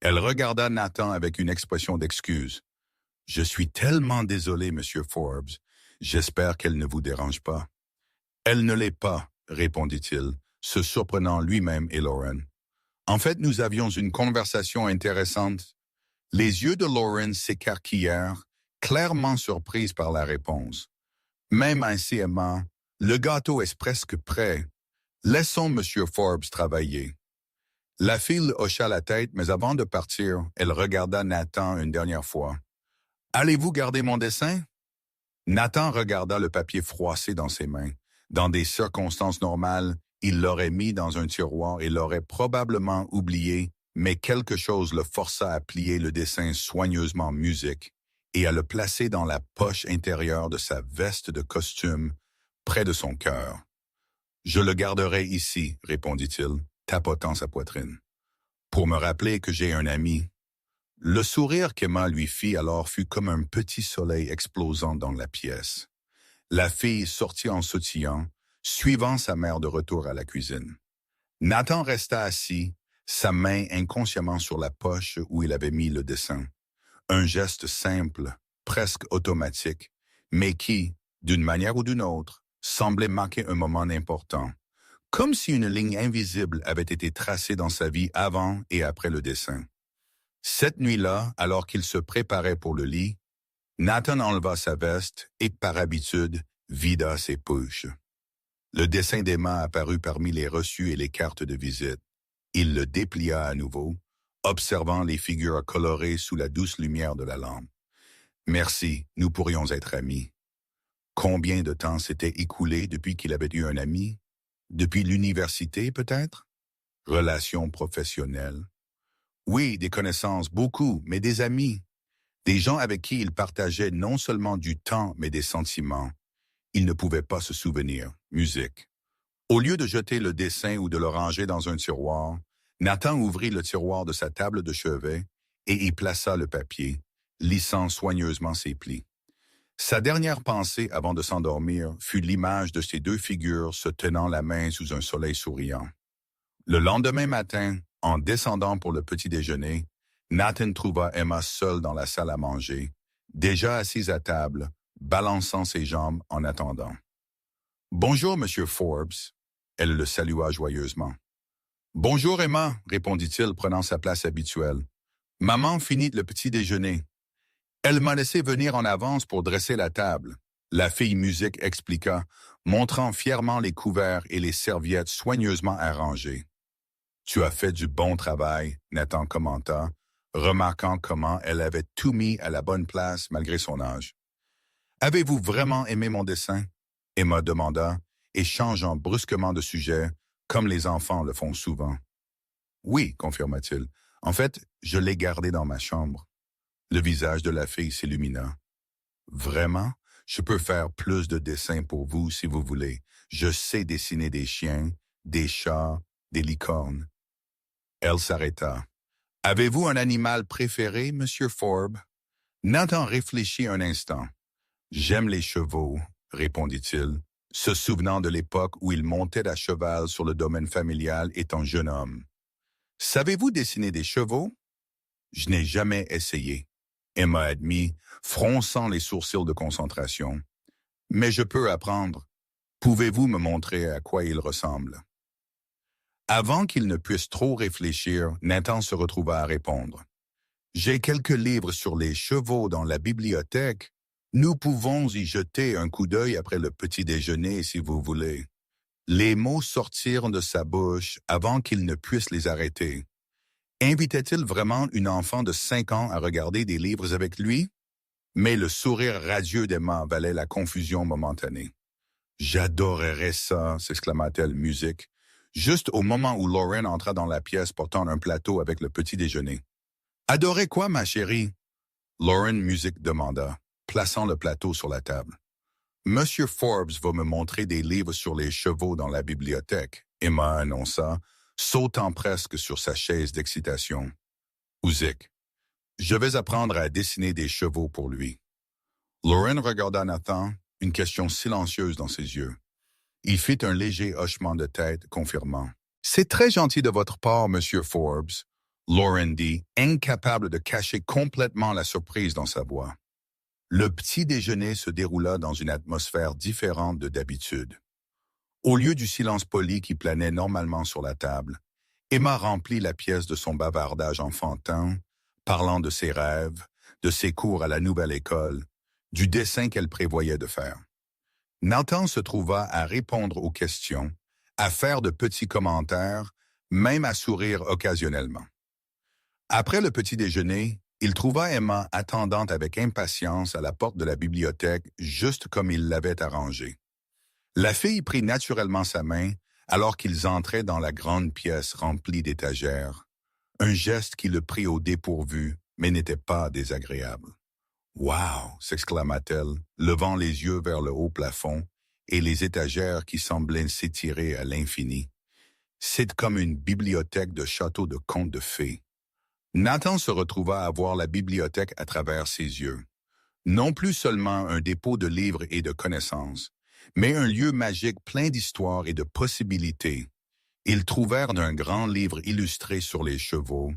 Elle regarda Nathan avec une expression d'excuse. « Je suis tellement désolé, Monsieur Forbes. J'espère qu'elle ne vous dérange pas. »« Elle ne l'est pas, » répondit-il, se surprenant lui-même et Lauren. En fait, nous avions une conversation intéressante. Les yeux de Lauren s'écarquillèrent, clairement surprise par la réponse. Même ainsi, Emma, le gâteau est presque prêt. Laissons Monsieur Forbes travailler. La fille hocha la tête, mais avant de partir, elle regarda Nathan une dernière fois. « Allez-vous garder mon dessin? » Nathan regarda le papier froissé dans ses mains. Dans des circonstances normales, il l'aurait mis dans un tiroir et l'aurait probablement oublié, mais quelque chose le força à plier le dessin soigneusement musique et à le placer dans la poche intérieure de sa veste de costume, près de son cœur. « Je le garderai ici, » répondit-il, tapotant sa poitrine, « pour me rappeler que j'ai un ami. » Le sourire qu'Emma lui fit alors fut comme un petit soleil explosant dans la pièce. La fille sortit en sautillant, suivant sa mère de retour à la cuisine. Nathan resta assis, sa main inconsciemment sur la poche où il avait mis le dessin. Un geste simple, presque automatique, mais qui, d'une manière ou d'une autre, semblait marquer un moment important, comme si une ligne invisible avait été tracée dans sa vie avant et après le dessin. Cette nuit-là, alors qu'il se préparait pour le lit, Nathan enleva sa veste et, par habitude, vida ses poches. Le dessin d'Emma apparut parmi les reçus et les cartes de visite. Il le déplia à nouveau, observant les figures colorées sous la douce lumière de la lampe. Merci, nous pourrions être amis. Combien de temps s'était écoulé depuis qu'il avait eu un ami? Depuis l'université, peut-être? Relations professionnelles. Oui, des connaissances, beaucoup, mais des amis. Des gens avec qui il partageait non seulement du temps, mais des sentiments. Il ne pouvait pas se souvenir. Musique. Au lieu de jeter le dessin ou de le ranger dans un tiroir, Nathan ouvrit le tiroir de sa table de chevet et y plaça le papier, lissant soigneusement ses plis. Sa dernière pensée avant de s'endormir fut l'image de ces deux figures se tenant la main sous un soleil souriant. Le lendemain matin, en descendant pour le petit déjeuner, Nathan trouva Emma seule dans la salle à manger, déjà assise à table, balançant ses jambes en attendant. « Bonjour, Monsieur Forbes. » Elle le salua joyeusement. « Bonjour, Emma, » répondit-il, prenant sa place habituelle. « Maman finit le petit déjeuner. Elle m'a laissé venir en avance pour dresser la table. » La fille musique expliqua, montrant fièrement les couverts et les serviettes soigneusement arrangées. « Tu as fait du bon travail, » Nathan commenta, remarquant comment elle avait tout mis à la bonne place malgré son âge. « Avez-vous vraiment aimé mon dessin? » Emma demanda, et changeant brusquement de sujet, comme les enfants le font souvent. « Oui, » confirma-t-il. « En fait, je l'ai gardé dans ma chambre. » Le visage de la fille s'illumina. « Vraiment? Je peux faire plus de dessins pour vous si vous voulez. Je sais dessiner des chiens, des chats, des licornes. » Elle s'arrêta. « Avez-vous un animal préféré, Monsieur Forbes? » Nathan réfléchit un instant. « J'aime les chevaux, » répondit-il, se souvenant de l'époque où il montait à cheval sur le domaine familial étant jeune homme. « Savez-vous dessiner des chevaux? » « Je n'ai jamais essayé, » Emma admit, fronçant les sourcils de concentration. « Mais je peux apprendre. Pouvez-vous me montrer à quoi il ressemble? » Avant qu'il ne puisse trop réfléchir, Nathan se retrouva à répondre. « J'ai quelques livres sur les chevaux dans la bibliothèque. Nous pouvons y jeter un coup d'œil après le petit déjeuner si vous voulez. » Les mots sortirent de sa bouche avant qu'il ne puisse les arrêter. Invitait-il vraiment une enfant de 5 ans à regarder des livres avec lui? Mais le sourire radieux d'Emma valait la confusion momentanée. « J'adorerais ça !» s'exclama-t-elle musique, juste au moment où Lauren entra dans la pièce portant un plateau avec le petit déjeuner. « Adorer quoi, ma chérie? » Lauren musique demanda, plaçant le plateau sur la table. « Monsieur Forbes va me montrer des livres sur les chevaux dans la bibliothèque, » Emma annonça, sautant presque sur sa chaise d'excitation. « Ouzik, je vais apprendre à dessiner des chevaux pour lui. » Lauren regarda Nathan, une question silencieuse dans ses yeux. Il fit un léger hochement de tête, confirmant. « C'est très gentil de votre part, Monsieur Forbes. » Lauren dit, incapable de cacher complètement la surprise dans sa voix. Le petit déjeuner se déroula dans une atmosphère différente de d'habitude. Au lieu du silence poli qui planait normalement sur la table, Emma remplit la pièce de son bavardage enfantin, parlant de ses rêves, de ses cours à la nouvelle école, du dessin qu'elle prévoyait de faire. Nathan se trouva à répondre aux questions, à faire de petits commentaires, même à sourire occasionnellement. Après le petit déjeuner, il trouva Emma attendant avec impatience à la porte de la bibliothèque, juste comme il l'avait arrangé. La fille prit naturellement sa main alors qu'ils entraient dans la grande pièce remplie d'étagères, un geste qui le prit au dépourvu, mais n'était pas désagréable. « Wow !» s'exclama-t-elle, levant les yeux vers le haut plafond et les étagères qui semblaient s'étirer à l'infini. « C'est comme une bibliothèque de château de contes de fées. » Nathan se retrouva à voir la bibliothèque à travers ses yeux. Non plus seulement un dépôt de livres et de connaissances, mais un lieu magique plein d'histoires et de possibilités. Ils trouvèrent un grand livre illustré sur les chevaux,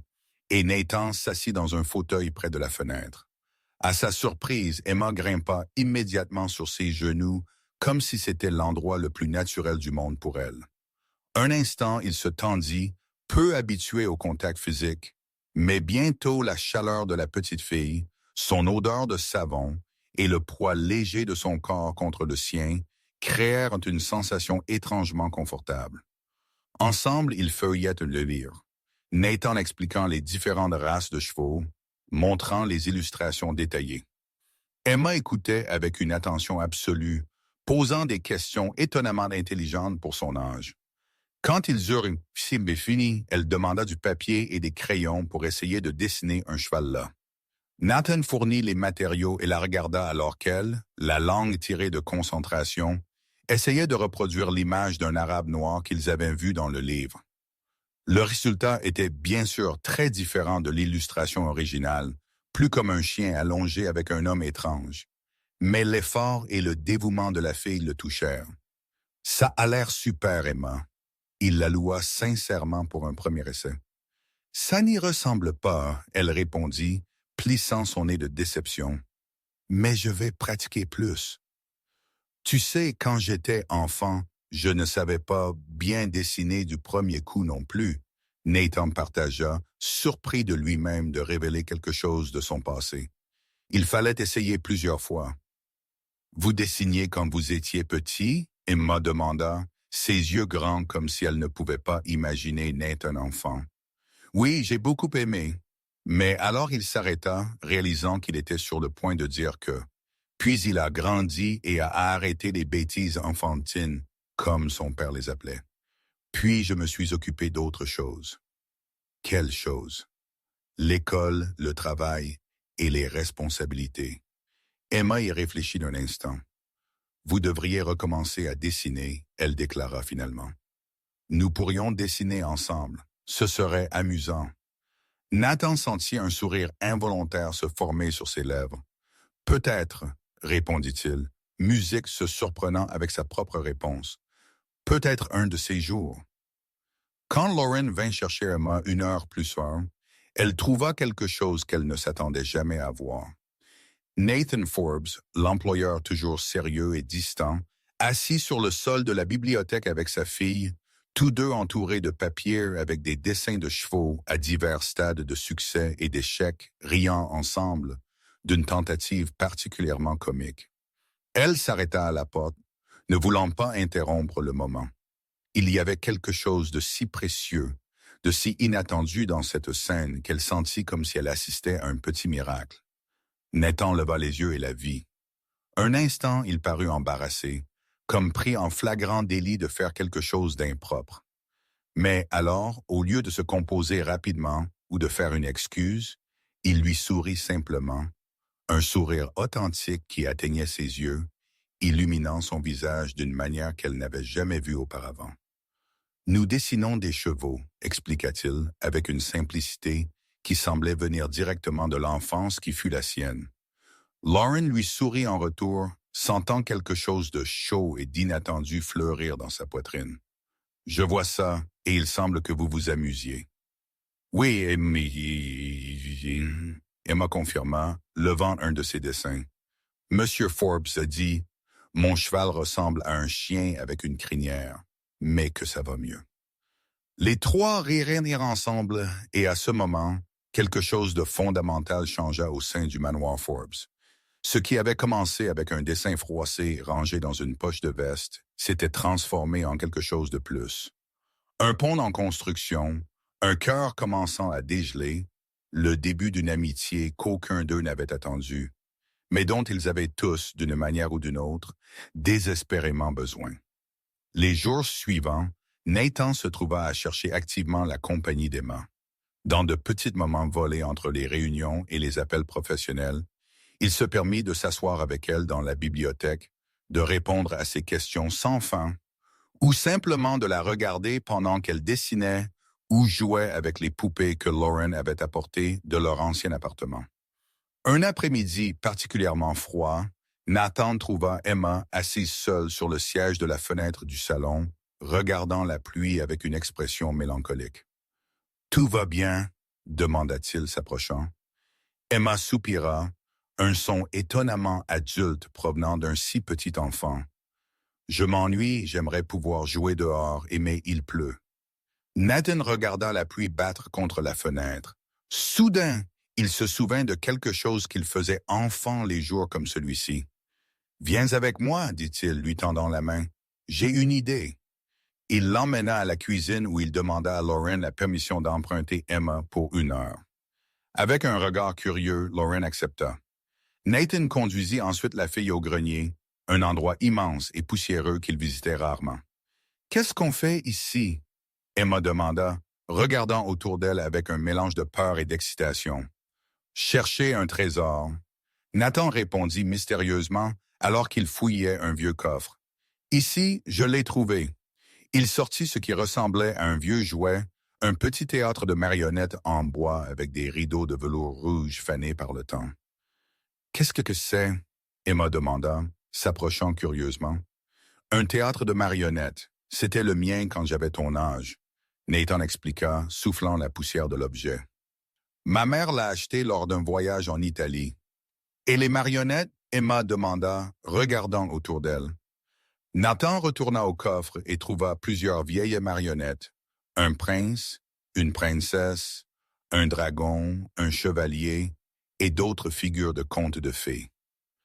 et Nathan s'assit dans un fauteuil près de la fenêtre. À sa surprise, Emma grimpa immédiatement sur ses genoux, comme si c'était l'endroit le plus naturel du monde pour elle. Un instant, il se tendit, peu habitué au contact physique, mais bientôt la chaleur de la petite fille, son odeur de savon et le poids léger de son corps contre le sien créèrent une sensation étrangement confortable. Ensemble, ils feuilletaient le livre, Nathan expliquant les différentes races de chevaux, montrant les illustrations détaillées. Emma écoutait avec une attention absolue, posant des questions étonnamment intelligentes pour son âge. Quand ils eurent fini, elle demanda du papier et des crayons pour essayer de dessiner un cheval là. Nathan fournit les matériaux et la regarda alors qu'elle, la langue tirée de concentration, essayait de reproduire l'image d'un arabe noir qu'ils avaient vu dans le livre. Le résultat était bien sûr très différent de l'illustration originale, plus comme un chien allongé avec un homme étrange. Mais l'effort et le dévouement de la fille le touchèrent. « Ça a l'air super, Emma. » Il la loua sincèrement pour un premier essai. « Ça n'y ressemble pas, » elle répondit, plissant son nez de déception. « Mais je vais pratiquer plus. » Tu sais, quand j'étais enfant, je ne savais pas bien dessiner du premier coup non plus. Nathan partagea, surpris de lui-même de révéler quelque chose de son passé. Il fallait essayer plusieurs fois. « Vous dessiniez quand vous étiez petit ?» Emma demanda, ses yeux grands comme si elle ne pouvait pas imaginer Nathan enfant. « Oui, j'ai beaucoup aimé. » Mais alors il s'arrêta, réalisant qu'il était sur le point de dire que. Puis il a grandi et a arrêté les bêtises enfantines, comme son père les appelait. Puis je me suis occupé d'autres choses. Quelles choses? L'école, le travail et les responsabilités. Emma y réfléchit d'un instant. Vous devriez recommencer à dessiner, elle déclara finalement. Nous pourrions dessiner ensemble. Ce serait amusant. Nathan sentit un sourire involontaire se former sur ses lèvres. Peut-être, répondit-il, musique se surprenant avec sa propre réponse. Peut-être un de ces jours. Quand Lauren vint chercher Emma 1 heure plus tard, elle trouva quelque chose qu'elle ne s'attendait jamais à voir. Nathan Forbes, l'employeur toujours sérieux et distant, assis sur le sol de la bibliothèque avec sa fille, tous deux entourés de papiers avec des dessins de chevaux à divers stades de succès et d'échecs, riant ensemble d'une tentative particulièrement comique. Elle s'arrêta à la porte, ne voulant pas interrompre le moment. Il y avait quelque chose de si précieux, de si inattendu dans cette scène qu'elle sentit comme si elle assistait à un petit miracle. Nathan leva les yeux et la vit. Un instant, il parut embarrassé, comme pris en flagrant délit de faire quelque chose d'impropre. Mais alors, au lieu de se composer rapidement ou de faire une excuse, il lui sourit simplement, un sourire authentique qui atteignait ses yeux, illuminant son visage d'une manière qu'elle n'avait jamais vue auparavant. « Nous dessinons des chevaux, » expliqua-t-il avec une simplicité qui semblait venir directement de l'enfance qui fut la sienne. Lauren lui sourit en retour, sentant quelque chose de chaud et d'inattendu fleurir dans sa poitrine. « Je vois ça, et il semble que vous vous amusiez. »« Oui, Emma confirma, levant un de ses dessins. « Monsieur Forbes a dit, « Mon cheval ressemble à un chien avec une crinière, mais que ça va mieux. » Les trois rirent ensemble, et à ce moment, quelque chose de fondamental changea au sein du manoir Forbes. Ce qui avait commencé avec un dessin froissé rangé dans une poche de veste s'était transformé en quelque chose de plus. Un pont en construction, un cœur commençant à dégeler, le début d'une amitié qu'aucun d'eux n'avait attendue, mais dont ils avaient tous, d'une manière ou d'une autre, désespérément besoin. Les jours suivants, Nathan se trouva à chercher activement la compagnie d'Emma. Dans de petits moments volés entre les réunions et les appels professionnels, il se permit de s'asseoir avec elle dans la bibliothèque, de répondre à ses questions sans fin, ou simplement de la regarder pendant qu'elle dessinait ou jouait avec les poupées que Lauren avait apportées de leur ancien appartement. Un après-midi particulièrement froid, Nathan trouva Emma assise seule sur le siège de la fenêtre du salon, regardant la pluie avec une expression mélancolique. « Tout va bien ?» demanda-t-il s'approchant. Emma soupira, un son étonnamment adulte provenant d'un si petit enfant. « Je m'ennuie, j'aimerais pouvoir jouer dehors, mais il pleut. » Nathan regarda la pluie battre contre la fenêtre. Soudain, il se souvint de quelque chose qu'il faisait enfant les jours comme celui-ci. « Viens avec moi, dit-il, lui tendant la main. J'ai une idée. » Il l'emmena à la cuisine où il demanda à Lauren la permission d'emprunter Emma pour 1 heure. Avec un regard curieux, Lauren accepta. Nathan conduisit ensuite la fille au grenier, un endroit immense et poussiéreux qu'il visitait rarement. « Qu'est-ce qu'on fait ici? » Emma demanda, regardant autour d'elle avec un mélange de peur et d'excitation. « Chercher un trésor. » Nathan répondit mystérieusement alors qu'il fouillait un vieux coffre. « Ici, je l'ai trouvé. » Il sortit ce qui ressemblait à un vieux jouet, un petit théâtre de marionnettes en bois avec des rideaux de velours rouge fanés par le temps. « Qu'est-ce que c'est? » Emma demanda, s'approchant curieusement. « Un théâtre de marionnettes. C'était le mien quand j'avais ton âge. » Nathan expliqua, soufflant la poussière de l'objet. « Ma mère l'a acheté lors d'un voyage en Italie. »« Et les marionnettes? » Emma demanda, regardant autour d'elle. Nathan retourna au coffre et trouva plusieurs vieilles marionnettes, un prince, une princesse, un dragon, un chevalier et d'autres figures de contes de fées.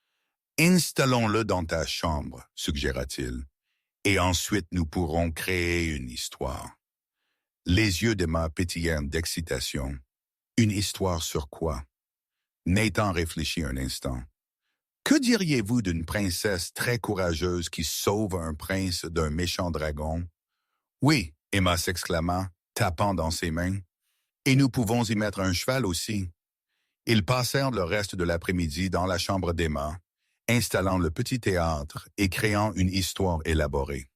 « Installons-le dans ta chambre, suggéra-t-il, et ensuite nous pourrons créer une histoire. » Les yeux d'Emma pétillèrent d'excitation. Une histoire sur quoi? Nathan réfléchit un instant. Que diriez-vous d'une princesse très courageuse qui sauve un prince d'un méchant dragon? Oui, Emma s'exclama, tapant dans ses mains. Et nous pouvons y mettre un cheval aussi. Ils passèrent le reste de l'après-midi dans la chambre d'Emma, installant le petit théâtre et créant une histoire élaborée.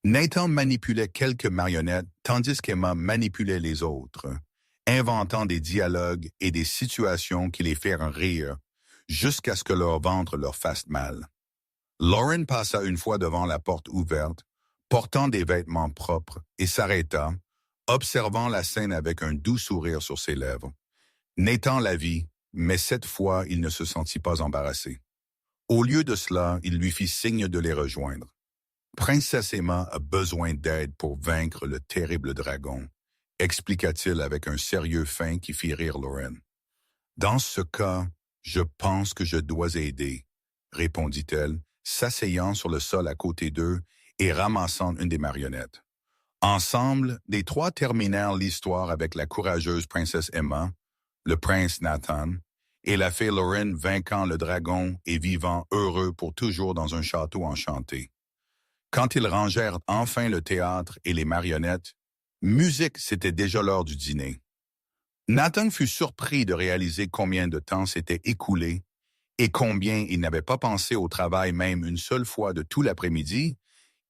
Nathan manipulait quelques marionnettes tandis qu'Emma manipulait les autres, inventant des dialogues et des situations qui les firent rire, jusqu'à ce que leur ventre leur fasse mal. Lauren passa une fois devant la porte ouverte, portant des vêtements propres, et s'arrêta, observant la scène avec un doux sourire sur ses lèvres. Nathan la vit, mais cette fois il ne se sentit pas embarrassé. Au lieu de cela, il lui fit signe de les rejoindre. Princesse Emma a besoin d'aide pour vaincre le terrible dragon, expliqua-t-il avec un sérieux fin qui fit rire Lauren. Dans ce cas, je pense que je dois aider, répondit-elle, s'asseyant sur le sol à côté d'eux et ramassant une des marionnettes. Ensemble, les trois terminèrent l'histoire avec la courageuse princesse Emma, le prince Nathan, et la fée Lauren vainquant le dragon et vivant heureux pour toujours dans un château enchanté. Quand ils rangèrent enfin le théâtre et les marionnettes, musique, c'était déjà l'heure du dîner. Nathan fut surpris de réaliser combien de temps s'était écoulé et combien il n'avait pas pensé au travail même une seule fois de tout l'après-midi.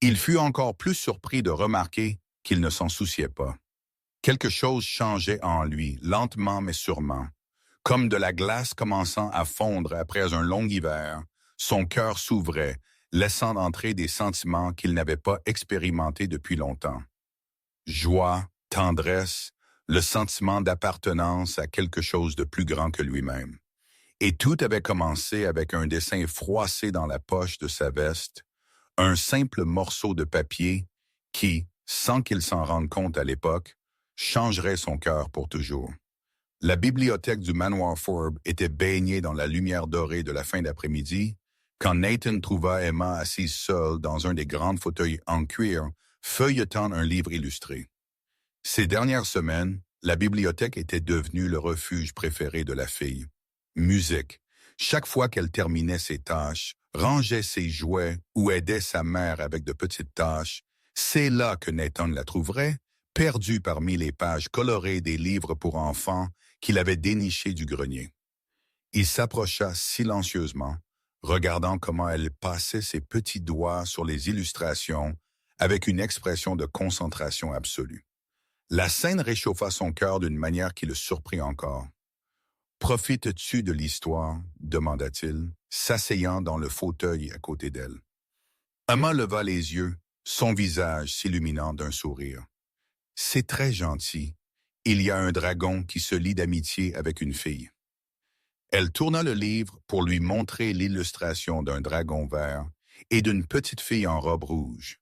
Il fut encore plus surpris de remarquer qu'il ne s'en souciait pas. Quelque chose changeait en lui, lentement mais sûrement. Comme de la glace commençant à fondre après un long hiver, son cœur s'ouvrait, laissant entrer des sentiments qu'il n'avait pas expérimentés depuis longtemps. Joie, tendresse, le sentiment d'appartenance à quelque chose de plus grand que lui-même. Et tout avait commencé avec un dessin froissé dans la poche de sa veste, un simple morceau de papier qui, sans qu'il s'en rende compte à l'époque, changerait son cœur pour toujours. La bibliothèque du manoir Forbes était baignée dans la lumière dorée de la fin d'après-midi, quand Nathan trouva Emma assise seule dans un des grands fauteuils en cuir, feuilletant un livre illustré. Ces dernières semaines, la bibliothèque était devenue le refuge préféré de la fille. Musique. Chaque fois qu'elle terminait ses tâches, rangeait ses jouets ou aidait sa mère avec de petites tâches, c'est là que Nathan la trouverait, perdue parmi les pages colorées des livres pour enfants qu'il avait dénichés du grenier. Il s'approcha silencieusement, regardant comment elle passait ses petits doigts sur les illustrations avec une expression de concentration absolue. La scène réchauffa son cœur d'une manière qui le surprit encore. « Profites-tu de l'histoire » demanda-t-il, s'asseyant dans le fauteuil à côté d'elle. Emma leva les yeux, son visage s'illuminant d'un sourire. « C'est très gentil. Il y a un dragon qui se lie d'amitié avec une fille. » Elle tourna le livre pour lui montrer l'illustration d'un dragon vert et d'une petite fille en robe rouge.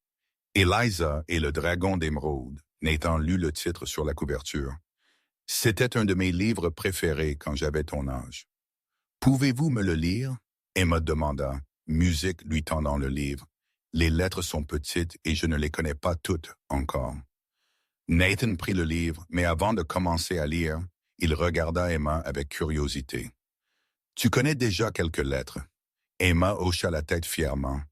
Eliza et le dragon d'émeraude, Nathan lut le titre sur la couverture. C'était un de mes livres préférés quand j'avais ton âge. Pouvez-vous me le lire? Emma demanda, musique lui tendant le livre. Les lettres sont petites et je ne les connais pas toutes encore. Nathan prit le livre, mais avant de commencer à lire, il regarda Emma avec curiosité. Tu connais déjà quelques lettres. Emma hocha la tête fièrement.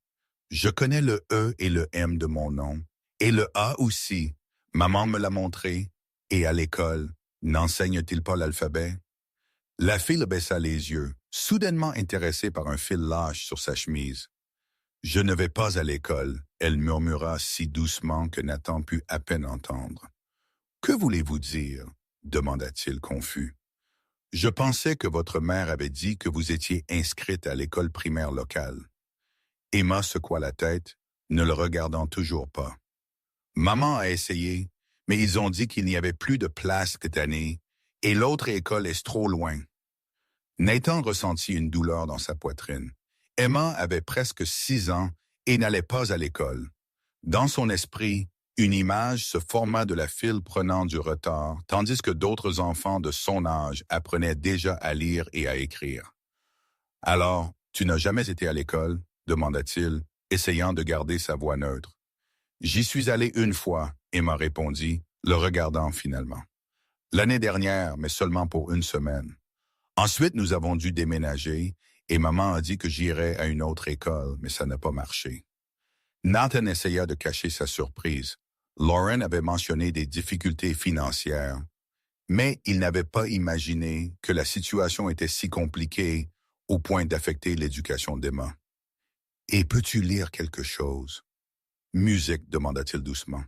Je connais le E et le M de mon nom, et le A aussi. Maman me l'a montré, et à l'école, n'enseigne-t-il pas l'alphabet? La fille baissa les yeux, soudainement intéressée par un fil lâche sur sa chemise. Je ne vais pas à l'école, elle murmura si doucement que Nathan put à peine entendre. Que voulez-vous dire? Demanda-t-il confus. Je pensais que votre mère avait dit que vous étiez inscrite à l'école primaire locale. Emma secoua la tête, ne le regardant toujours pas. Maman a essayé, mais ils ont dit qu'il n'y avait plus de place cette année et l'autre école est trop loin. Nathan ressentit une douleur dans sa poitrine. Emma avait presque 6 ans et n'allait pas à l'école. Dans son esprit, une image se forma de la file prenant du retard, tandis que d'autres enfants de son âge apprenaient déjà à lire et à écrire. « Alors, tu n'as jamais été à l'école ?» demanda-t-il, essayant de garder sa voix neutre. « J'y suis allé une fois, » Emma répondit, le regardant finalement. « L'année dernière, mais seulement pour 1 semaine. Ensuite, nous avons dû déménager et maman a dit que j'irais à une autre école, mais ça n'a pas marché. » Nathan essaya de cacher sa surprise. Lauren avait mentionné des difficultés financières, mais il n'avait pas imaginé que la situation était si compliquée au point d'affecter l'éducation d'Emma. « Et peux-tu lire quelque chose? » « Musique, demanda-t-il doucement.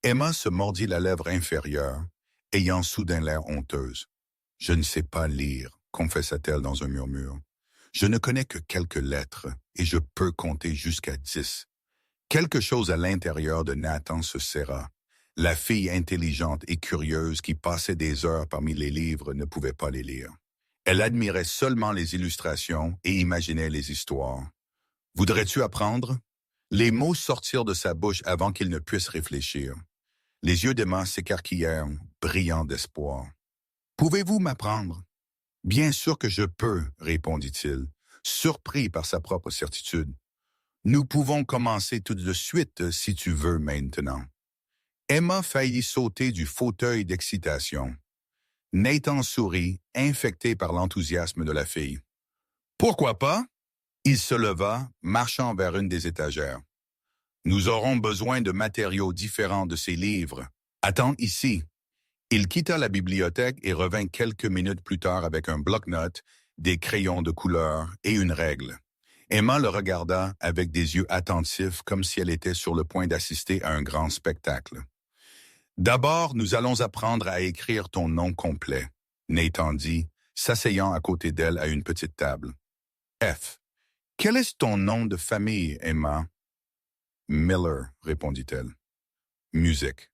Emma se mordit la lèvre inférieure, ayant soudain l'air honteuse. « Je ne sais pas lire, confessa-t-elle dans un murmure. Je ne connais que quelques lettres et je peux compter jusqu'à 10. Quelque chose à l'intérieur de Nathan se serra. La fille intelligente et curieuse qui passait des heures parmi les livres ne pouvait pas les lire. Elle admirait seulement les illustrations et imaginait les histoires. « Voudrais-tu apprendre ?» Les mots sortirent de sa bouche avant qu'il ne puisse réfléchir. Les yeux d'Emma s'écarquillèrent, brillants d'espoir. « Pouvez-vous m'apprendre ?»« Bien sûr que je peux, » répondit-il, surpris par sa propre certitude. « Nous pouvons commencer tout de suite si tu veux maintenant. » Emma faillit sauter du fauteuil d'excitation. Nathan sourit, infecté par l'enthousiasme de la fille. « Pourquoi pas ?» Il se leva, marchant vers une des étagères. « Nous aurons besoin de matériaux différents de ces livres. Attends ici. » Il quitta la bibliothèque et revint quelques minutes plus tard avec un bloc-notes, des crayons de couleur et une règle. Emma le regarda avec des yeux attentifs comme si elle était sur le point d'assister à un grand spectacle. « D'abord, nous allons apprendre à écrire ton nom complet, » Nathan dit, s'asseyant à côté d'elle à une petite table. « F. Quel est ton nom de famille, Emma? »« Miller, » répondit-elle. « Musique. »«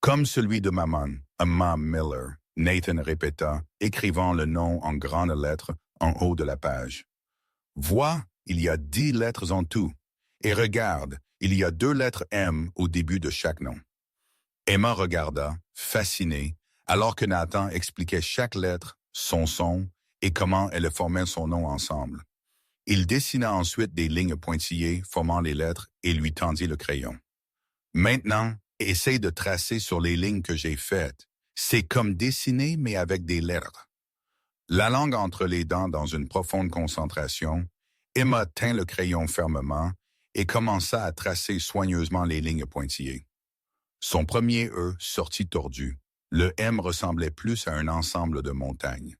Comme celui de maman, Emma Miller, » Nathan répéta, écrivant le nom en grandes lettres en haut de la page. « Vois, il y a 10 lettres en tout. Et regarde, il y a 2 lettres M au début de chaque nom. » Emma regarda, fascinée, alors que Nathan expliquait chaque lettre, son son et comment elle formait son nom ensemble. Il dessina ensuite des lignes pointillées formant les lettres et lui tendit le crayon. « Maintenant, essaye de tracer sur les lignes que j'ai faites. C'est comme dessiner, mais avec des lettres. » La langue entre les dents dans une profonde concentration, Emma tint le crayon fermement et commença à tracer soigneusement les lignes pointillées. Son premier E sortit tordu. Le M ressemblait plus à un ensemble de montagnes.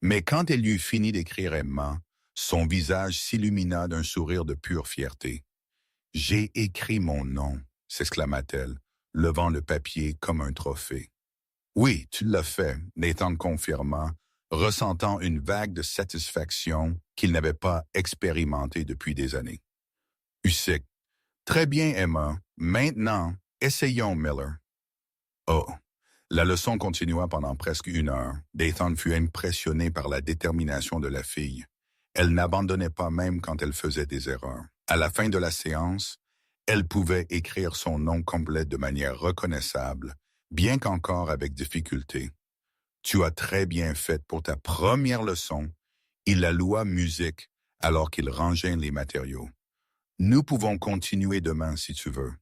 Mais quand elle eut fini d'écrire Emma, son visage s'illumina d'un sourire de pure fierté. « J'ai écrit mon nom », s'exclama-t-elle, levant le papier comme un trophée. Oui, tu l'as fait, Nathan confirma, ressentant une vague de satisfaction qu'il n'avait pas expérimentée depuis des années. Usyk. Très bien, Emma. Maintenant, essayons, Miller. Oh. La leçon continua pendant presque 1 heure. Nathan fut impressionné par la détermination de la fille. Elle n'abandonnait pas même quand elle faisait des erreurs. À la fin de la séance, elle pouvait écrire son nom complet de manière reconnaissable, bien qu'encore avec difficulté. Tu as très bien fait pour ta première leçon. Il la loua musique alors qu'il rangeait les matériaux. Nous pouvons continuer demain si tu veux.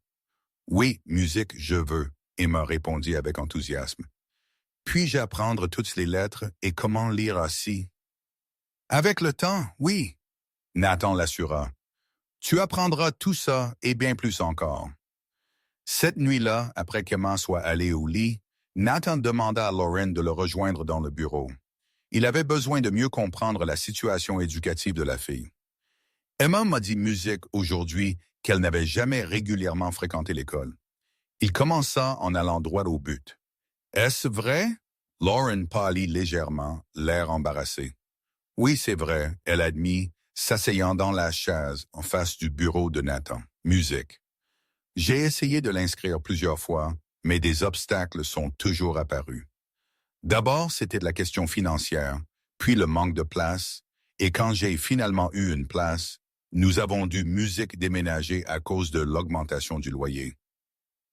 Oui, musique, je veux, Emma répondit avec enthousiasme. Puis-je apprendre toutes les lettres et comment lire assis? Avec le temps, oui, Nathan l'assura. Tu apprendras tout ça et bien plus encore. Cette nuit-là, après qu'Emma soit allée au lit, Nathan demanda à Lauren de le rejoindre dans le bureau. Il avait besoin de mieux comprendre la situation éducative de la fille. Emma m'a dit musique aujourd'hui qu'elle n'avait jamais régulièrement fréquenté l'école. Il commença en allant droit au but. Est-ce vrai? Lauren pâlit légèrement, l'air embarrassé. Oui, c'est vrai, elle admit, s'asseyant dans la chaise en face du bureau de Nathan. Musique. J'ai essayé de l'inscrire plusieurs fois, mais des obstacles sont toujours apparus. D'abord, c'était de la question financière, puis le manque de place, et quand j'ai finalement eu une place, nous avons dû musique déménager à cause de l'augmentation du loyer.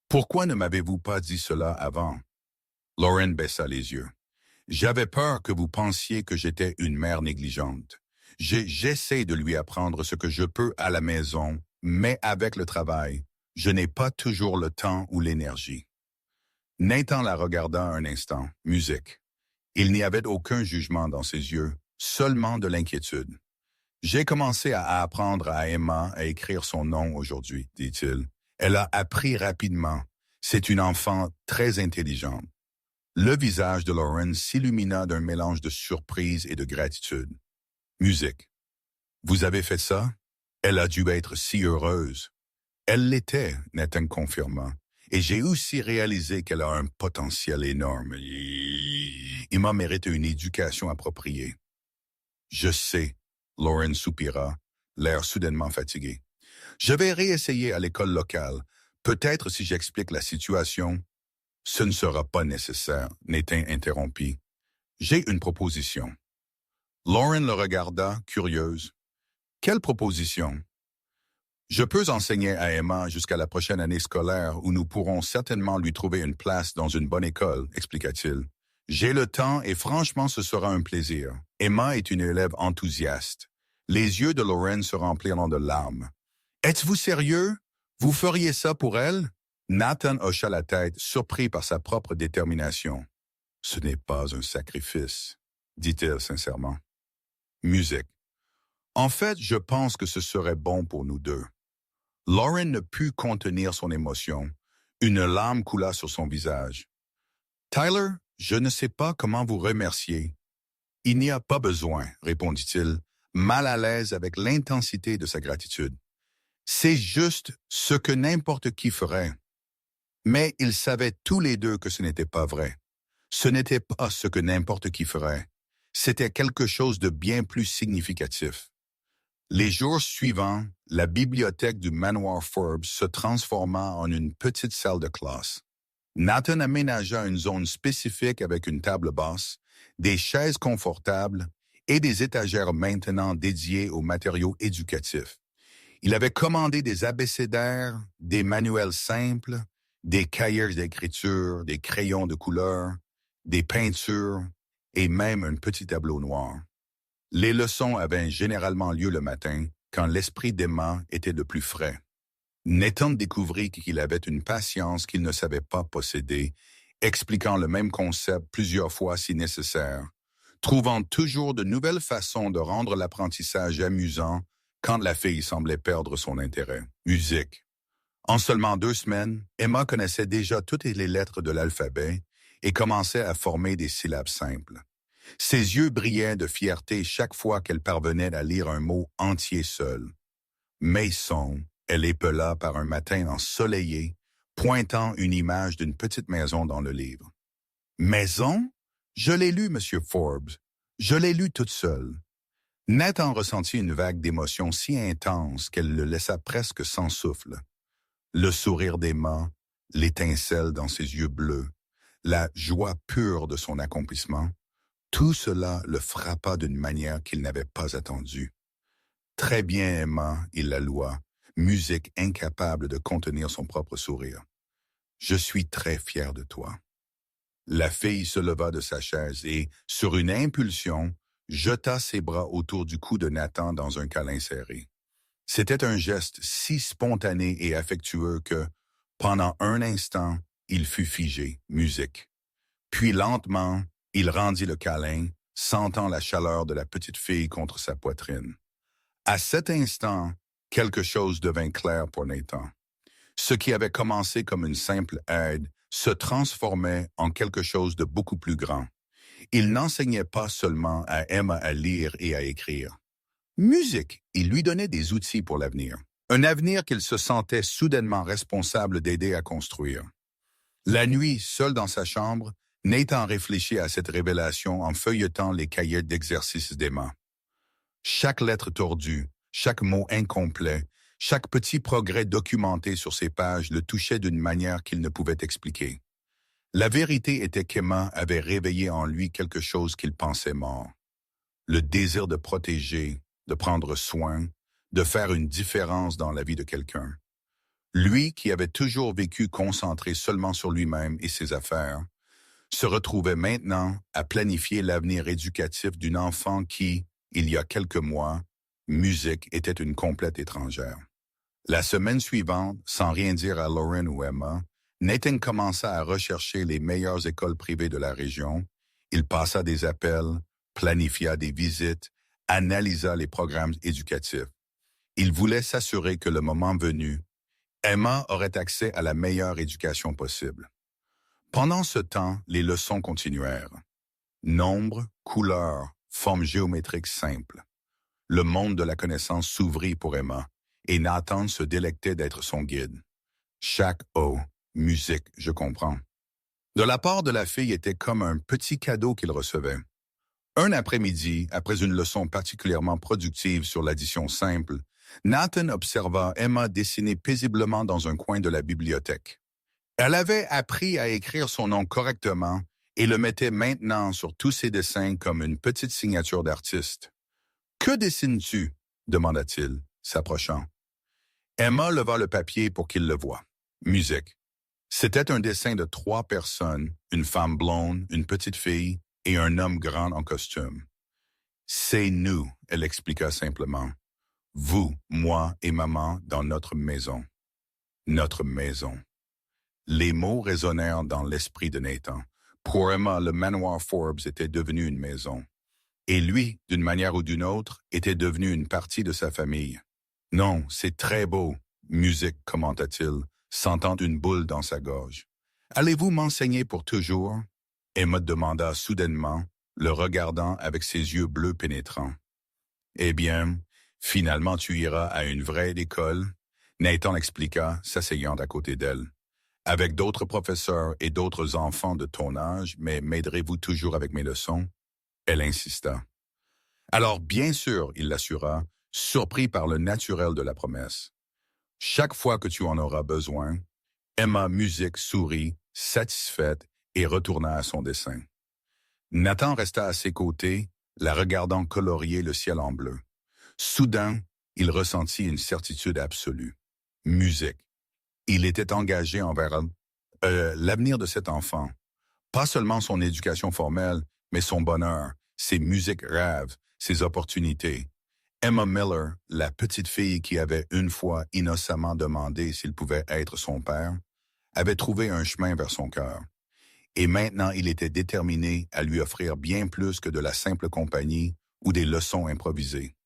Pourquoi ne m'avez-vous pas dit cela avant? Lauren baissa les yeux. J'avais peur que vous pensiez que j'étais une mère négligente. J'essaie de lui apprendre ce que je peux à la maison, mais avec le travail, je n'ai pas toujours le temps ou l'énergie. Nathan la regarda un instant, musique. Il n'y avait aucun jugement dans ses yeux, seulement de l'inquiétude. J'ai commencé à apprendre à Emma à écrire son nom aujourd'hui, dit-il. Elle a appris rapidement. C'est une enfant très intelligente. Le visage de Lauren s'illumina d'un mélange de surprise et de gratitude. Musique. Vous avez fait ça? Elle a dû être si heureuse. Elle l'était, Nathan confirma. Et j'ai aussi réalisé qu'elle a un potentiel énorme. Emma mérite une éducation appropriée. Je sais, Lauren soupira, l'air soudainement fatigué. Je vais réessayer à l'école locale. Peut-être si j'explique la situation. Ce ne sera pas nécessaire, Nathan interrompit. J'ai une proposition. Lauren le regarda, curieuse. Quelle proposition? Je peux enseigner à Emma jusqu'à la prochaine année scolaire où nous pourrons certainement lui trouver une place dans une bonne école, expliqua-t-il. J'ai le temps et franchement ce sera un plaisir. Emma est une élève enthousiaste. Les yeux de Lauren se rempliront de larmes. Êtes-vous sérieux? Vous feriez ça pour elle? Nathan hocha la tête, surpris par sa propre détermination. Ce n'est pas un sacrifice, dit-elle sincèrement. Musique. En fait, je pense que ce serait bon pour nous deux. Lauren ne put contenir son émotion. Une larme coula sur son visage. Tyler, je ne sais pas comment vous remercier. Il n'y a pas besoin, répondit-il, mal à l'aise avec l'intensité de sa gratitude. C'est juste ce que n'importe qui ferait. Mais ils savaient tous les deux que ce n'était pas vrai. Ce n'était pas ce que n'importe qui ferait. C'était quelque chose de bien plus significatif. Les jours suivants, la bibliothèque du manoir Forbes se transforma en une petite salle de classe. Nathan aménagea une zone spécifique avec une table basse, des chaises confortables et des étagères maintenant dédiées aux matériaux éducatifs. Il avait commandé des abécédaires, des manuels simples, des cahiers d'écriture, des crayons de couleur, des peintures et même un petit tableau noir. Les leçons avaient généralement lieu le matin, quand l'esprit d'Emma était le plus frais. Nathan découvrit qu'il avait une patience qu'il ne savait pas posséder, expliquant le même concept plusieurs fois si nécessaire, trouvant toujours de nouvelles façons de rendre l'apprentissage amusant quand la fille semblait perdre son intérêt. Musique. En seulement 2 semaines, Emma connaissait déjà toutes les lettres de l'alphabet et commençait à former des syllabes simples. Ses yeux brillaient de fierté chaque fois qu'elle parvenait à lire un mot entier seule. Mason, elle épela par un matin ensoleillé, pointant une image d'une petite maison dans le livre. Maison? Je l'ai lu, Monsieur Forbes. Je l'ai lu toute seule. Nathan ressentit une vague d'émotion si intense qu'elle le laissa presque sans souffle. Le sourire d'Emma, l'étincelle dans ses yeux bleus, la joie pure de son accomplissement, tout cela le frappa d'une manière qu'il n'avait pas attendue. Très bien, Emma, il la loua, musique incapable de contenir son propre sourire. Je suis très fier de toi. La fille se leva de sa chaise et, sur une impulsion, jeta ses bras autour du cou de Nathan dans un câlin serré. C'était un geste si spontané et affectueux que, pendant un instant, il fut figé, musique. Puis lentement, il rendit le câlin, sentant la chaleur de la petite fille contre sa poitrine. À cet instant, quelque chose devint clair pour Nathan. Ce qui avait commencé comme une simple aide se transformait en quelque chose de beaucoup plus grand. Il n'enseignait pas seulement à Emma à lire et à écrire. Musique, il lui donnait des outils pour l'avenir. Un avenir qu'il se sentait soudainement responsable d'aider à construire. La nuit, seul dans sa chambre, Nathan réfléchit à cette révélation en feuilletant les cahiers d'exercices d'Emma. Chaque lettre tordue, chaque mot incomplet, chaque petit progrès documenté sur ces pages le touchait d'une manière qu'il ne pouvait expliquer. La vérité était qu'Emma avait réveillé en lui quelque chose qu'il pensait mort. Le désir de protéger, de prendre soin, de faire une différence dans la vie de quelqu'un. Lui, qui avait toujours vécu concentré seulement sur lui-même et ses affaires, se retrouvait maintenant à planifier l'avenir éducatif d'une enfant qui, il y a quelques mois, musique était une complète étrangère. La semaine suivante, sans rien dire à Lauren ou Emma, Nathan commença à rechercher les meilleures écoles privées de la région. Il passa des appels, planifia des visites, analysa les programmes éducatifs. Il voulait s'assurer que le moment venu, Emma aurait accès à la meilleure éducation possible. Pendant ce temps, les leçons continuèrent. Nombres, couleurs, formes géométriques simples. Le monde de la connaissance s'ouvrit pour Emma, et Nathan se délectait d'être son guide. Chaque O, musique, je comprends. De la part de la fille était comme un petit cadeau qu'il recevait. Un après-midi, après une leçon particulièrement productive sur l'addition simple, Nathan observa Emma dessiner paisiblement dans un coin de la bibliothèque. Elle avait appris à écrire son nom correctement et le mettait maintenant sur tous ses dessins comme une petite signature d'artiste. « Que dessines-tu » demanda-t-il, s'approchant. Emma leva le papier pour qu'il le voie. Musique. C'était un dessin de 3 personnes, une femme blonde, une petite fille et un homme grand en costume. « C'est nous », elle expliqua simplement. « Vous, moi et maman dans notre maison. » Notre maison. Les mots résonnèrent dans l'esprit de Nathan. Pour Emma, le manoir Forbes était devenu une maison. Et lui, d'une manière ou d'une autre, était devenu une partie de sa famille. « Non, c'est très beau, musique, commenta-t-il, sentant une boule dans sa gorge. « Allez-vous m'enseigner pour toujours ?» Emma demanda soudainement, le regardant avec ses yeux bleus pénétrants. « Eh bien, finalement tu iras à une vraie école ?» Nathan expliqua, s'asseyant à côté d'elle. « Avec d'autres professeurs et d'autres enfants de ton âge, mais m'aiderez-vous toujours avec mes leçons ?» Elle insista. « Alors, bien sûr, il l'assura, surpris par le naturel de la promesse. Chaque fois que tu en auras besoin, Emma Musique sourit, satisfaite, et retourna à son dessin. Nathan resta à ses côtés, la regardant colorier le ciel en bleu. Soudain, il ressentit une certitude absolue. Musique. Il était engagé envers l'avenir de cet enfant. Pas seulement son éducation formelle, mais son bonheur, ses musiques rêves, ses opportunités. Emma Miller, la petite fille qui avait une fois innocemment demandé s'il pouvait être son père, avait trouvé un chemin vers son cœur. Et maintenant il était déterminé à lui offrir bien plus que de la simple compagnie ou des leçons improvisées.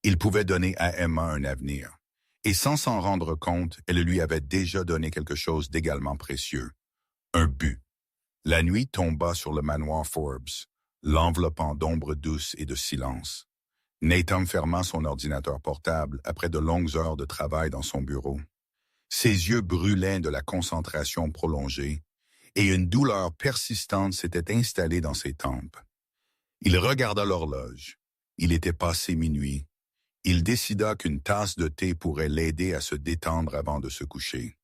Il pouvait donner à Emma un avenir. Et sans s'en rendre compte, elle lui avait déjà donné quelque chose d'également précieux. Un but. La nuit tomba sur le manoir Forbes, l'enveloppant d'ombres douces et de silence. Nathan ferma son ordinateur portable après de longues heures de travail dans son bureau. Ses yeux brûlaient de la concentration prolongée, et une douleur persistante s'était installée dans ses tempes. Il regarda l'horloge. Il était passé minuit. Il décida qu'une tasse de thé pourrait l'aider à se détendre avant de se coucher.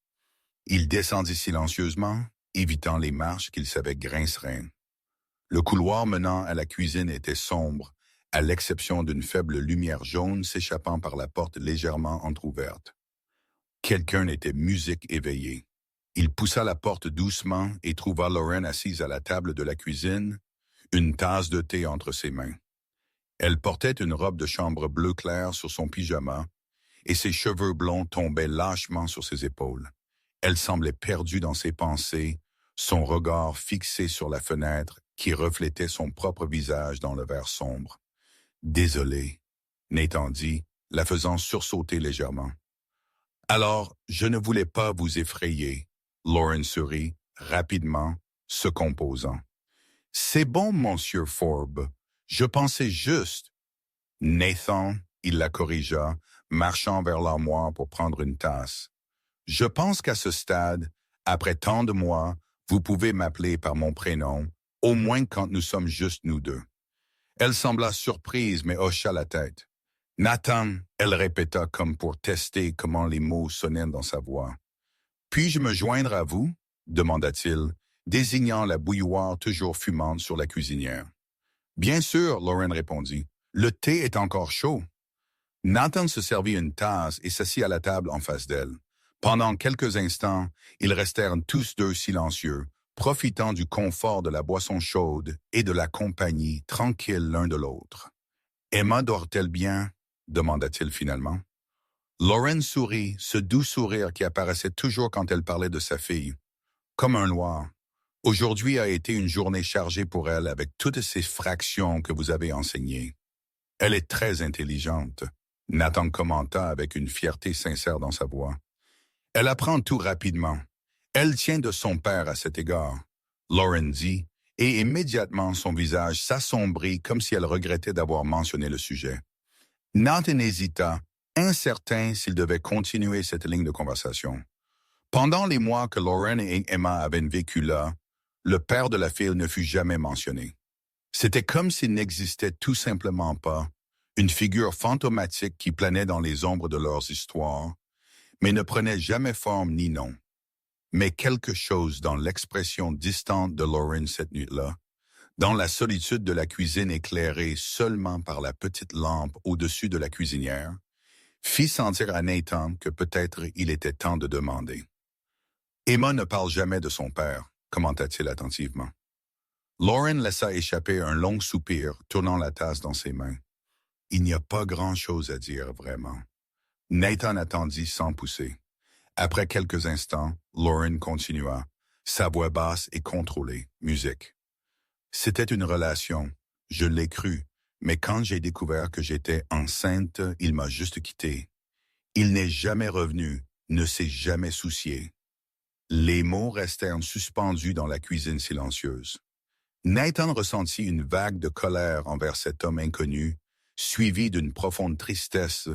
Il descendit silencieusement, évitant les marches qu'il savait grinceraient. Le couloir menant à la cuisine était sombre, à l'exception d'une faible lumière jaune s'échappant par la porte légèrement entr'ouverte. Quelqu'un était musique éveillé. Il poussa la porte doucement et trouva Lauren assise à la table de la cuisine, une tasse de thé entre ses mains. Elle portait une robe de chambre bleu clair sur son pyjama et ses cheveux blonds tombaient lâchement sur ses épaules. Elle semblait perdue dans ses pensées, son regard fixé sur la fenêtre qui reflétait son propre visage dans le verre sombre. « Désolé », Nathan dit, la faisant sursauter légèrement. « Alors, je ne voulais pas vous effrayer. » Lauren sourit, rapidement, se composant. « C'est bon, monsieur Forbes. Je pensais juste. » Nathan, il la corrigea, marchant vers l'armoire pour prendre une tasse. « Je pense qu'à ce stade, après tant de mois, vous pouvez m'appeler par mon prénom, au moins quand nous sommes juste nous deux. » Elle sembla surprise, mais hocha la tête. « Nathan », elle répéta comme pour tester comment les mots sonnaient dans sa voix. « Puis-je me joindre à vous ?» demanda-t-il, désignant la bouilloire toujours fumante sur la cuisinière. « Bien sûr », Lauren répondit. « Le thé est encore chaud. » Nathan se servit une tasse et s'assit à la table en face d'elle. Pendant quelques instants, ils restèrent tous deux silencieux, profitant du confort de la boisson chaude et de la compagnie tranquille l'un de l'autre. « Emma dort-elle bien ?» demanda-t-il finalement. Lauren sourit, ce doux sourire qui apparaissait toujours quand elle parlait de sa fille. Comme un loir. Aujourd'hui a été une journée chargée pour elle avec toutes ces fractions que vous avez enseignées. Elle est très intelligente, Nathan commenta avec une fierté sincère dans sa voix. Elle apprend tout rapidement. Elle tient de son père à cet égard, Lauren dit, et immédiatement son visage s'assombrit comme si elle regrettait d'avoir mentionné le sujet. Nathan hésita, incertain s'il devait continuer cette ligne de conversation. Pendant les mois que Lauren et Emma avaient vécu là, le père de la fille ne fut jamais mentionné. C'était comme s'il n'existait tout simplement pas, une figure fantomatique qui planait dans les ombres de leurs histoires, mais ne prenait jamais forme ni nom. Mais quelque chose dans l'expression distante de Lauren cette nuit-là, dans la solitude de la cuisine éclairée seulement par la petite lampe au-dessus de la cuisinière, fit sentir à Nathan que peut-être il était temps de demander. « Emma ne parle jamais de son père », commenta-t-il attentivement. Lauren laissa échapper un long soupir, tournant la tasse dans ses mains. « Il n'y a pas grand-chose à dire, vraiment. » Nathan attendit sans pousser. Après quelques instants, Lauren continua, sa voix basse et contrôlée, musique. « C'était une relation, je l'ai cru, mais quand j'ai découvert que j'étais enceinte, il m'a juste quitté. Il n'est jamais revenu, ne s'est jamais soucié. » Les mots restèrent suspendus dans la cuisine silencieuse. Nathan ressentit une vague de colère envers cet homme inconnu, suivie d'une profonde tristesse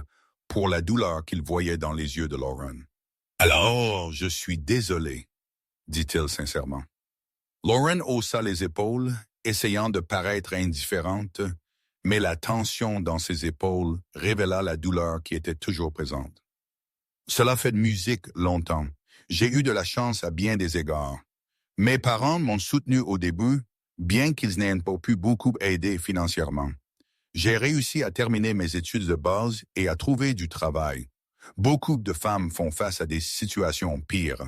pour la douleur qu'il voyait dans les yeux de Lauren. « Alors, je suis désolé, » dit-il sincèrement. Lauren haussa les épaules, essayant de paraître indifférente, mais la tension dans ses épaules révéla la douleur qui était toujours présente. « Cela fait de musique longtemps. J'ai eu de la chance à bien des égards. Mes parents m'ont soutenu au début, bien qu'ils n'aient pas pu beaucoup aider financièrement. J'ai réussi à terminer mes études de base et à trouver du travail. Beaucoup de femmes font face à des situations pires. »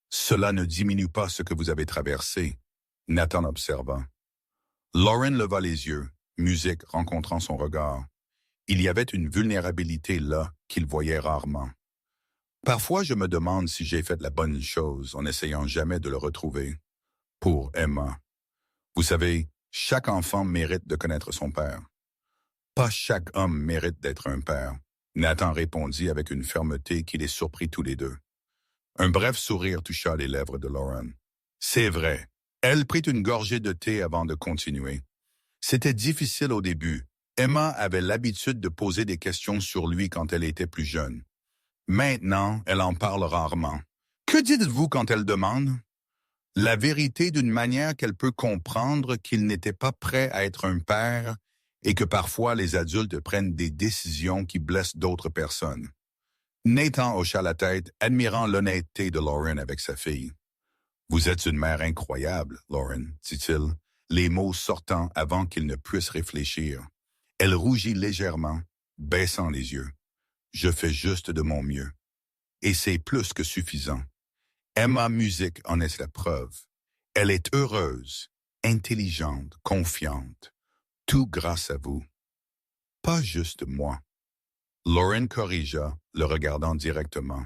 « Cela ne diminue pas ce que vous avez traversé, » Nathan observa. Lauren leva les yeux, musique rencontrant son regard. Il y avait une vulnérabilité là qu'il voyait rarement. « Parfois, je me demande si j'ai fait la bonne chose en n'essayant jamais de le retrouver. » Pour Emma. Vous savez, chaque enfant mérite de connaître son père. Pas chaque homme mérite d'être un père, Nathan répondit avec une fermeté qui les surprit tous les deux. Un bref sourire toucha les lèvres de Lauren. C'est vrai. Elle prit une gorgée de thé avant de continuer. C'était difficile au début. Emma avait l'habitude de poser des questions sur lui quand elle était plus jeune. Maintenant, elle en parle rarement. Que dites-vous quand elle demande? La vérité d'une manière qu'elle peut comprendre qu'il n'était pas prêt à être un père et que parfois les adultes prennent des décisions qui blessent d'autres personnes. Nathan hocha la tête, admirant l'honnêteté de Lauren avec sa fille. Vous êtes une mère incroyable, Lauren, dit-il, les mots sortant avant qu'il ne puisse réfléchir. Elle rougit légèrement, baissant les yeux. Je fais juste de mon mieux. Et c'est plus que suffisant. Emma Music en est la preuve. Elle est heureuse, intelligente, confiante. Tout grâce à vous. Pas juste moi. Lauren corrigea, le regardant directement.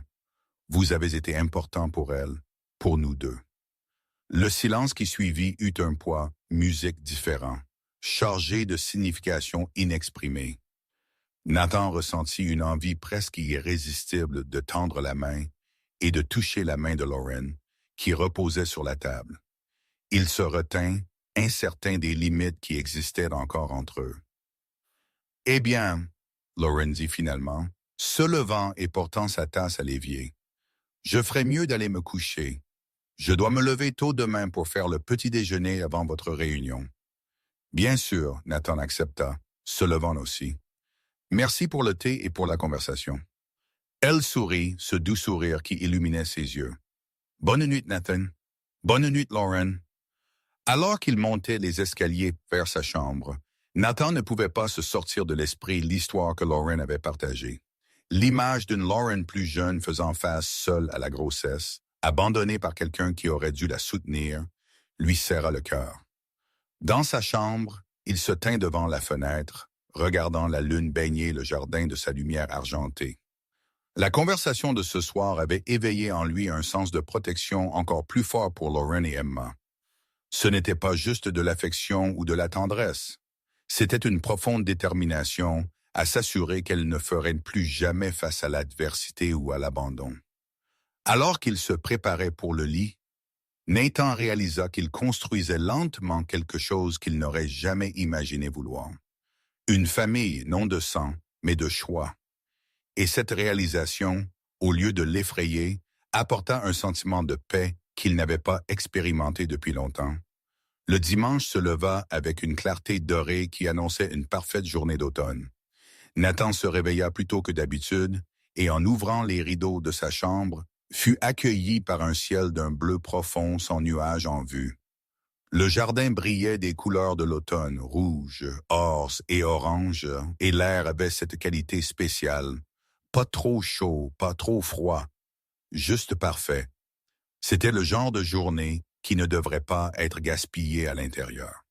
Vous avez été important pour elle, pour nous deux. Le silence qui suivit eut un poids, musique différent, chargé de signification inexprimée. Nathan ressentit une envie presque irrésistible de tendre la main et de toucher la main de Lauren, qui reposait sur la table. Il se retint, incertain des limites qui existaient encore entre eux. « Eh bien, » Lauren dit finalement, se levant et portant sa tasse à l'évier, « je ferais mieux d'aller me coucher. Je dois me lever tôt demain pour faire le petit déjeuner avant votre réunion. » Bien sûr, Nathan accepta, se levant aussi. « Merci pour le thé et pour la conversation. » Elle sourit, ce doux sourire qui illuminait ses yeux. « Bonne nuit, Nathan. Bonne nuit, Lauren. » Alors qu'il montait les escaliers vers sa chambre, Nathan ne pouvait pas se sortir de l'esprit l'histoire que Lauren avait partagée. L'image d'une Lauren plus jeune faisant face seule à la grossesse, abandonnée par quelqu'un qui aurait dû la soutenir, lui serra le cœur. Dans sa chambre, il se tint devant la fenêtre, regardant la lune baigner le jardin de sa lumière argentée. La conversation de ce soir avait éveillé en lui un sens de protection encore plus fort pour Lauren et Emma. Ce n'était pas juste de l'affection ou de la tendresse. C'était une profonde détermination à s'assurer qu'elle ne ferait plus jamais face à l'adversité ou à l'abandon. Alors qu'il se préparait pour le lit, Nathan réalisa qu'il construisait lentement quelque chose qu'il n'aurait jamais imaginé vouloir. Une famille, non de sang, mais de choix. Et cette réalisation, au lieu de l'effrayer, apporta un sentiment de paix qu'il n'avait pas expérimenté depuis longtemps. Le dimanche se leva avec une clarté dorée qui annonçait une parfaite journée d'automne. Nathan se réveilla plus tôt que d'habitude et en ouvrant les rideaux de sa chambre, fut accueilli par un ciel d'un bleu profond sans nuages en vue. Le jardin brillait des couleurs de l'automne, rouge, or et orange, et l'air avait cette qualité spéciale. Pas trop chaud, pas trop froid, juste parfait. C'était le genre de journée qui ne devrait pas être gaspillée à l'intérieur.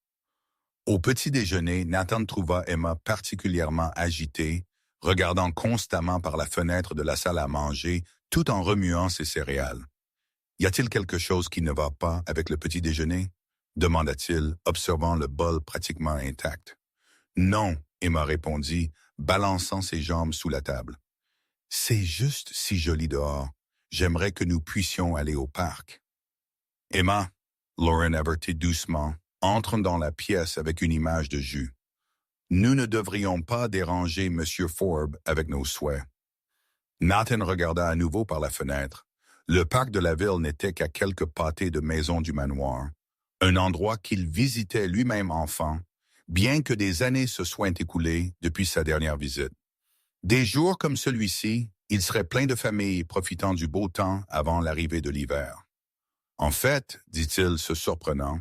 Au petit déjeuner, Nathan trouva Emma particulièrement agitée, regardant constamment par la fenêtre de la salle à manger, tout en remuant ses céréales. « Y a-t-il quelque chose qui ne va pas avec le petit déjeuner ?» demanda-t-il, observant le bol pratiquement intact. « Non, » Emma répondit, balançant ses jambes sous la table. « C'est juste si joli dehors. J'aimerais que nous puissions aller au parc. » « Emma, » Lauren avertit doucement, entre dans la pièce avec une image de jus. « Nous ne devrions pas déranger M. Forbes avec nos souhaits. » Nathan regarda à nouveau par la fenêtre. Le parc de la ville n'était qu'à quelques pâtés de maisons du manoir, un endroit qu'il visitait lui-même enfant, bien que des années se soient écoulées depuis sa dernière visite. Des jours comme celui-ci, il serait plein de familles profitant du beau temps avant l'arrivée de l'hiver. « En fait, dit-il se surprenant,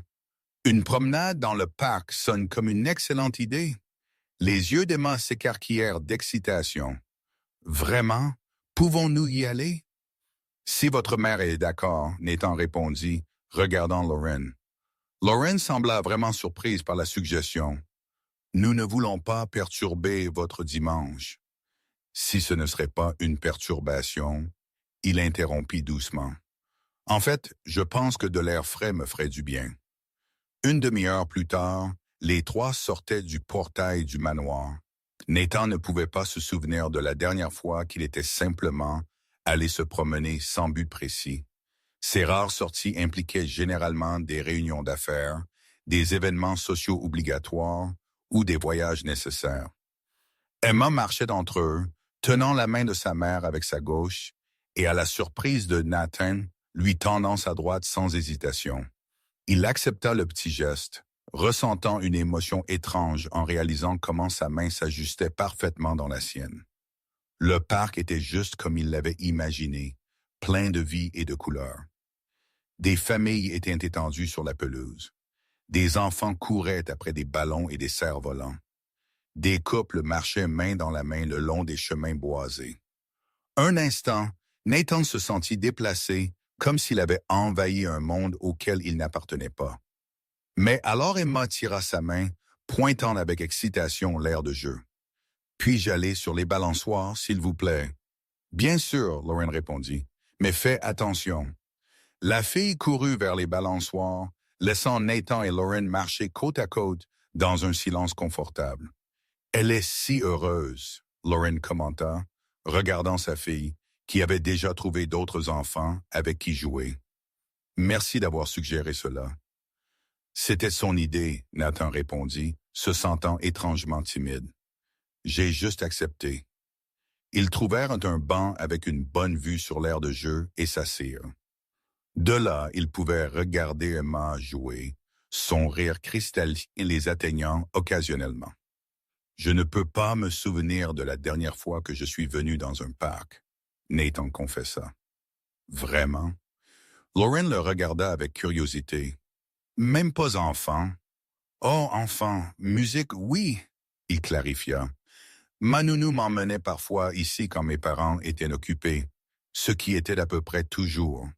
une promenade dans le parc sonne comme une excellente idée. » Les yeux d'Emma s'écarquillèrent d'excitation. « Vraiment? Pouvons-nous y aller? » « Si votre mère est d'accord, » Nathan répondit, regardant Lauren. Lauren sembla vraiment surprise par la suggestion. « Nous ne voulons pas perturber votre dimanche. » Si ce ne serait pas une perturbation, il interrompit doucement. « En fait, je pense que de l'air frais me ferait du bien. » Une demi-heure plus tard, les trois sortaient du portail du manoir. Nathan ne pouvait pas se souvenir de la dernière fois qu'il était simplement allé se promener sans but précis. Ces rares sorties impliquaient généralement des réunions d'affaires, des événements sociaux obligatoires ou des voyages nécessaires. Emma marchait entre eux, tenant la main de sa mère avec sa gauche et à la surprise de Nathan, lui tendant sa droite sans hésitation. Il accepta le petit geste, ressentant une émotion étrange en réalisant comment sa main s'ajustait parfaitement dans la sienne. Le parc était juste comme il l'avait imaginé, plein de vie et de couleurs. Des familles étaient étendues sur la pelouse. Des enfants couraient après des ballons et des cerfs-volants. Des couples marchaient main dans la main le long des chemins boisés. Un instant, Nathan se sentit déplacé, comme s'il avait envahi un monde auquel il n'appartenait pas. Mais alors Emma tira sa main, pointant avec excitation l'air de jeu. « Puis-je aller sur les balançoires, s'il vous plaît? »« Bien sûr, » Lauren répondit, « mais fais attention. » La fille courut vers les balançoires, laissant Nathan et Lauren marcher côte à côte dans un silence confortable. « Elle est si heureuse, » Lauren commenta, regardant sa fille, qui avait déjà trouvé d'autres enfants avec qui jouer. « Merci d'avoir suggéré cela. » « C'était son idée, » Nathan répondit, se sentant étrangement timide. « J'ai juste accepté. » Ils trouvèrent un banc avec une bonne vue sur l'aire de jeu et s'assirent. De là, ils pouvaient regarder Emma jouer, son rire cristallin les atteignant occasionnellement. « Je ne peux pas me souvenir de la dernière fois que je suis venu dans un parc, » Nathan confessa. « Vraiment? » Lauren le regarda avec curiosité. « Même pas enfant. »« Oh, enfant, musique, oui, » il clarifia. « Ma nounou m'emmenait parfois ici quand mes parents étaient occupés, ce qui était à peu près toujours. »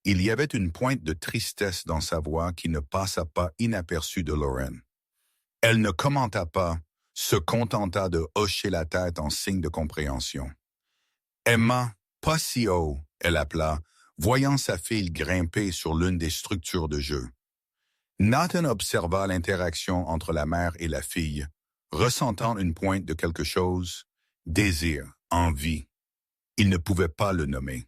Il y avait une pointe de tristesse dans sa voix qui ne passa pas inaperçue de Lauren. Elle ne commenta pas, se contenta de hocher la tête en signe de compréhension. « Emma, pas si haut, » elle appela, voyant sa fille grimper sur l'une des structures de jeu. Nathan observa l'interaction entre la mère et la fille, ressentant une pointe de quelque chose, désir, envie. Il ne pouvait pas le nommer.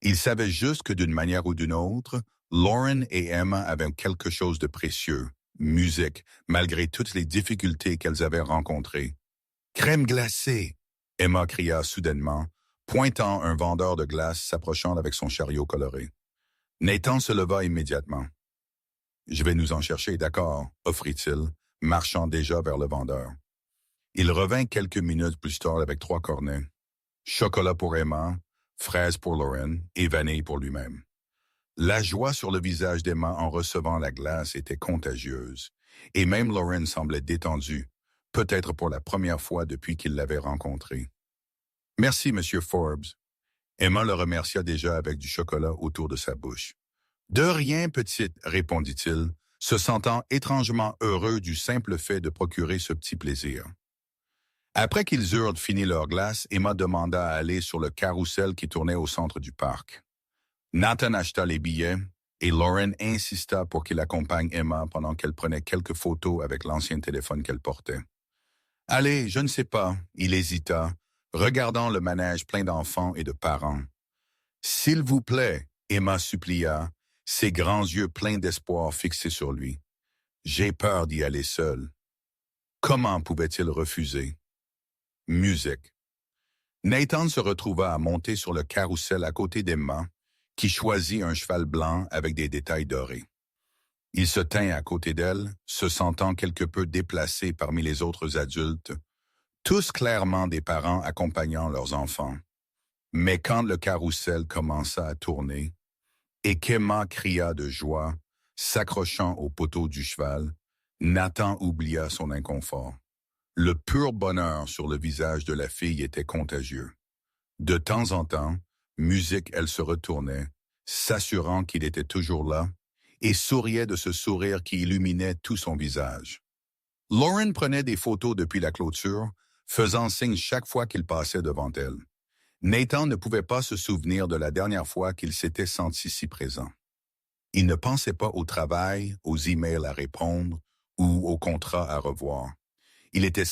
Il savait juste que d'une manière ou d'une autre, Lauren et Emma avaient quelque chose de précieux, musique, malgré toutes les difficultés qu'elles avaient rencontrées. « Crème glacée !» Emma cria soudainement, pointant un vendeur de glace s'approchant avec son chariot coloré. Nathan se leva immédiatement. « Je vais nous en chercher, d'accord, » offrit-il, marchant déjà vers le vendeur. Il revint quelques minutes plus tard avec 3 cornets. Chocolat pour Emma, fraises pour Lauren et vanille pour lui-même. La joie sur le visage d'Emma en recevant la glace était contagieuse, et même Lauren semblait détendue, peut-être pour la première fois depuis qu'il l'avait rencontrée. « Merci, Monsieur Forbes. » Emma le remercia déjà avec du chocolat autour de sa bouche. « De rien, petite, » répondit-il, se sentant étrangement heureux du simple fait de procurer ce petit plaisir. Après qu'ils eurent fini leur glace, Emma demanda à aller sur le carrousel qui tournait au centre du parc. Nathan acheta les billets et Lauren insista pour qu'il accompagne Emma pendant qu'elle prenait quelques photos avec l'ancien téléphone qu'elle portait. « Allez, je ne sais pas, » il hésita, regardant le manège plein d'enfants et de parents. « S'il vous plaît, » Emma supplia, ses grands yeux pleins d'espoir fixés sur lui. « J'ai peur d'y aller seule. » Comment pouvait-il refuser? Musique. Nathan se retrouva à monter sur le carrousel à côté d'Emma, qui choisit un cheval blanc avec des détails dorés. Il se tint à côté d'elle, se sentant quelque peu déplacé parmi les autres adultes, tous clairement des parents accompagnant leurs enfants. Mais quand le carrousel commença à tourner, et qu'Emma cria de joie, s'accrochant au poteau du cheval, Nathan oublia son inconfort. Le pur bonheur sur le visage de la fille était contagieux. De temps en temps, musique, elle se retournait, s'assurant qu'il était toujours là, et souriait de ce sourire qui illuminait tout son visage. Lauren prenait des photos depuis la clôture, faisant signe chaque fois qu'il passait devant elle. Nathan ne pouvait pas se souvenir de la dernière fois qu'il s'était senti si présent. Il ne pensait pas au travail, aux emails à répondre ou aux contrats à revoir. Il était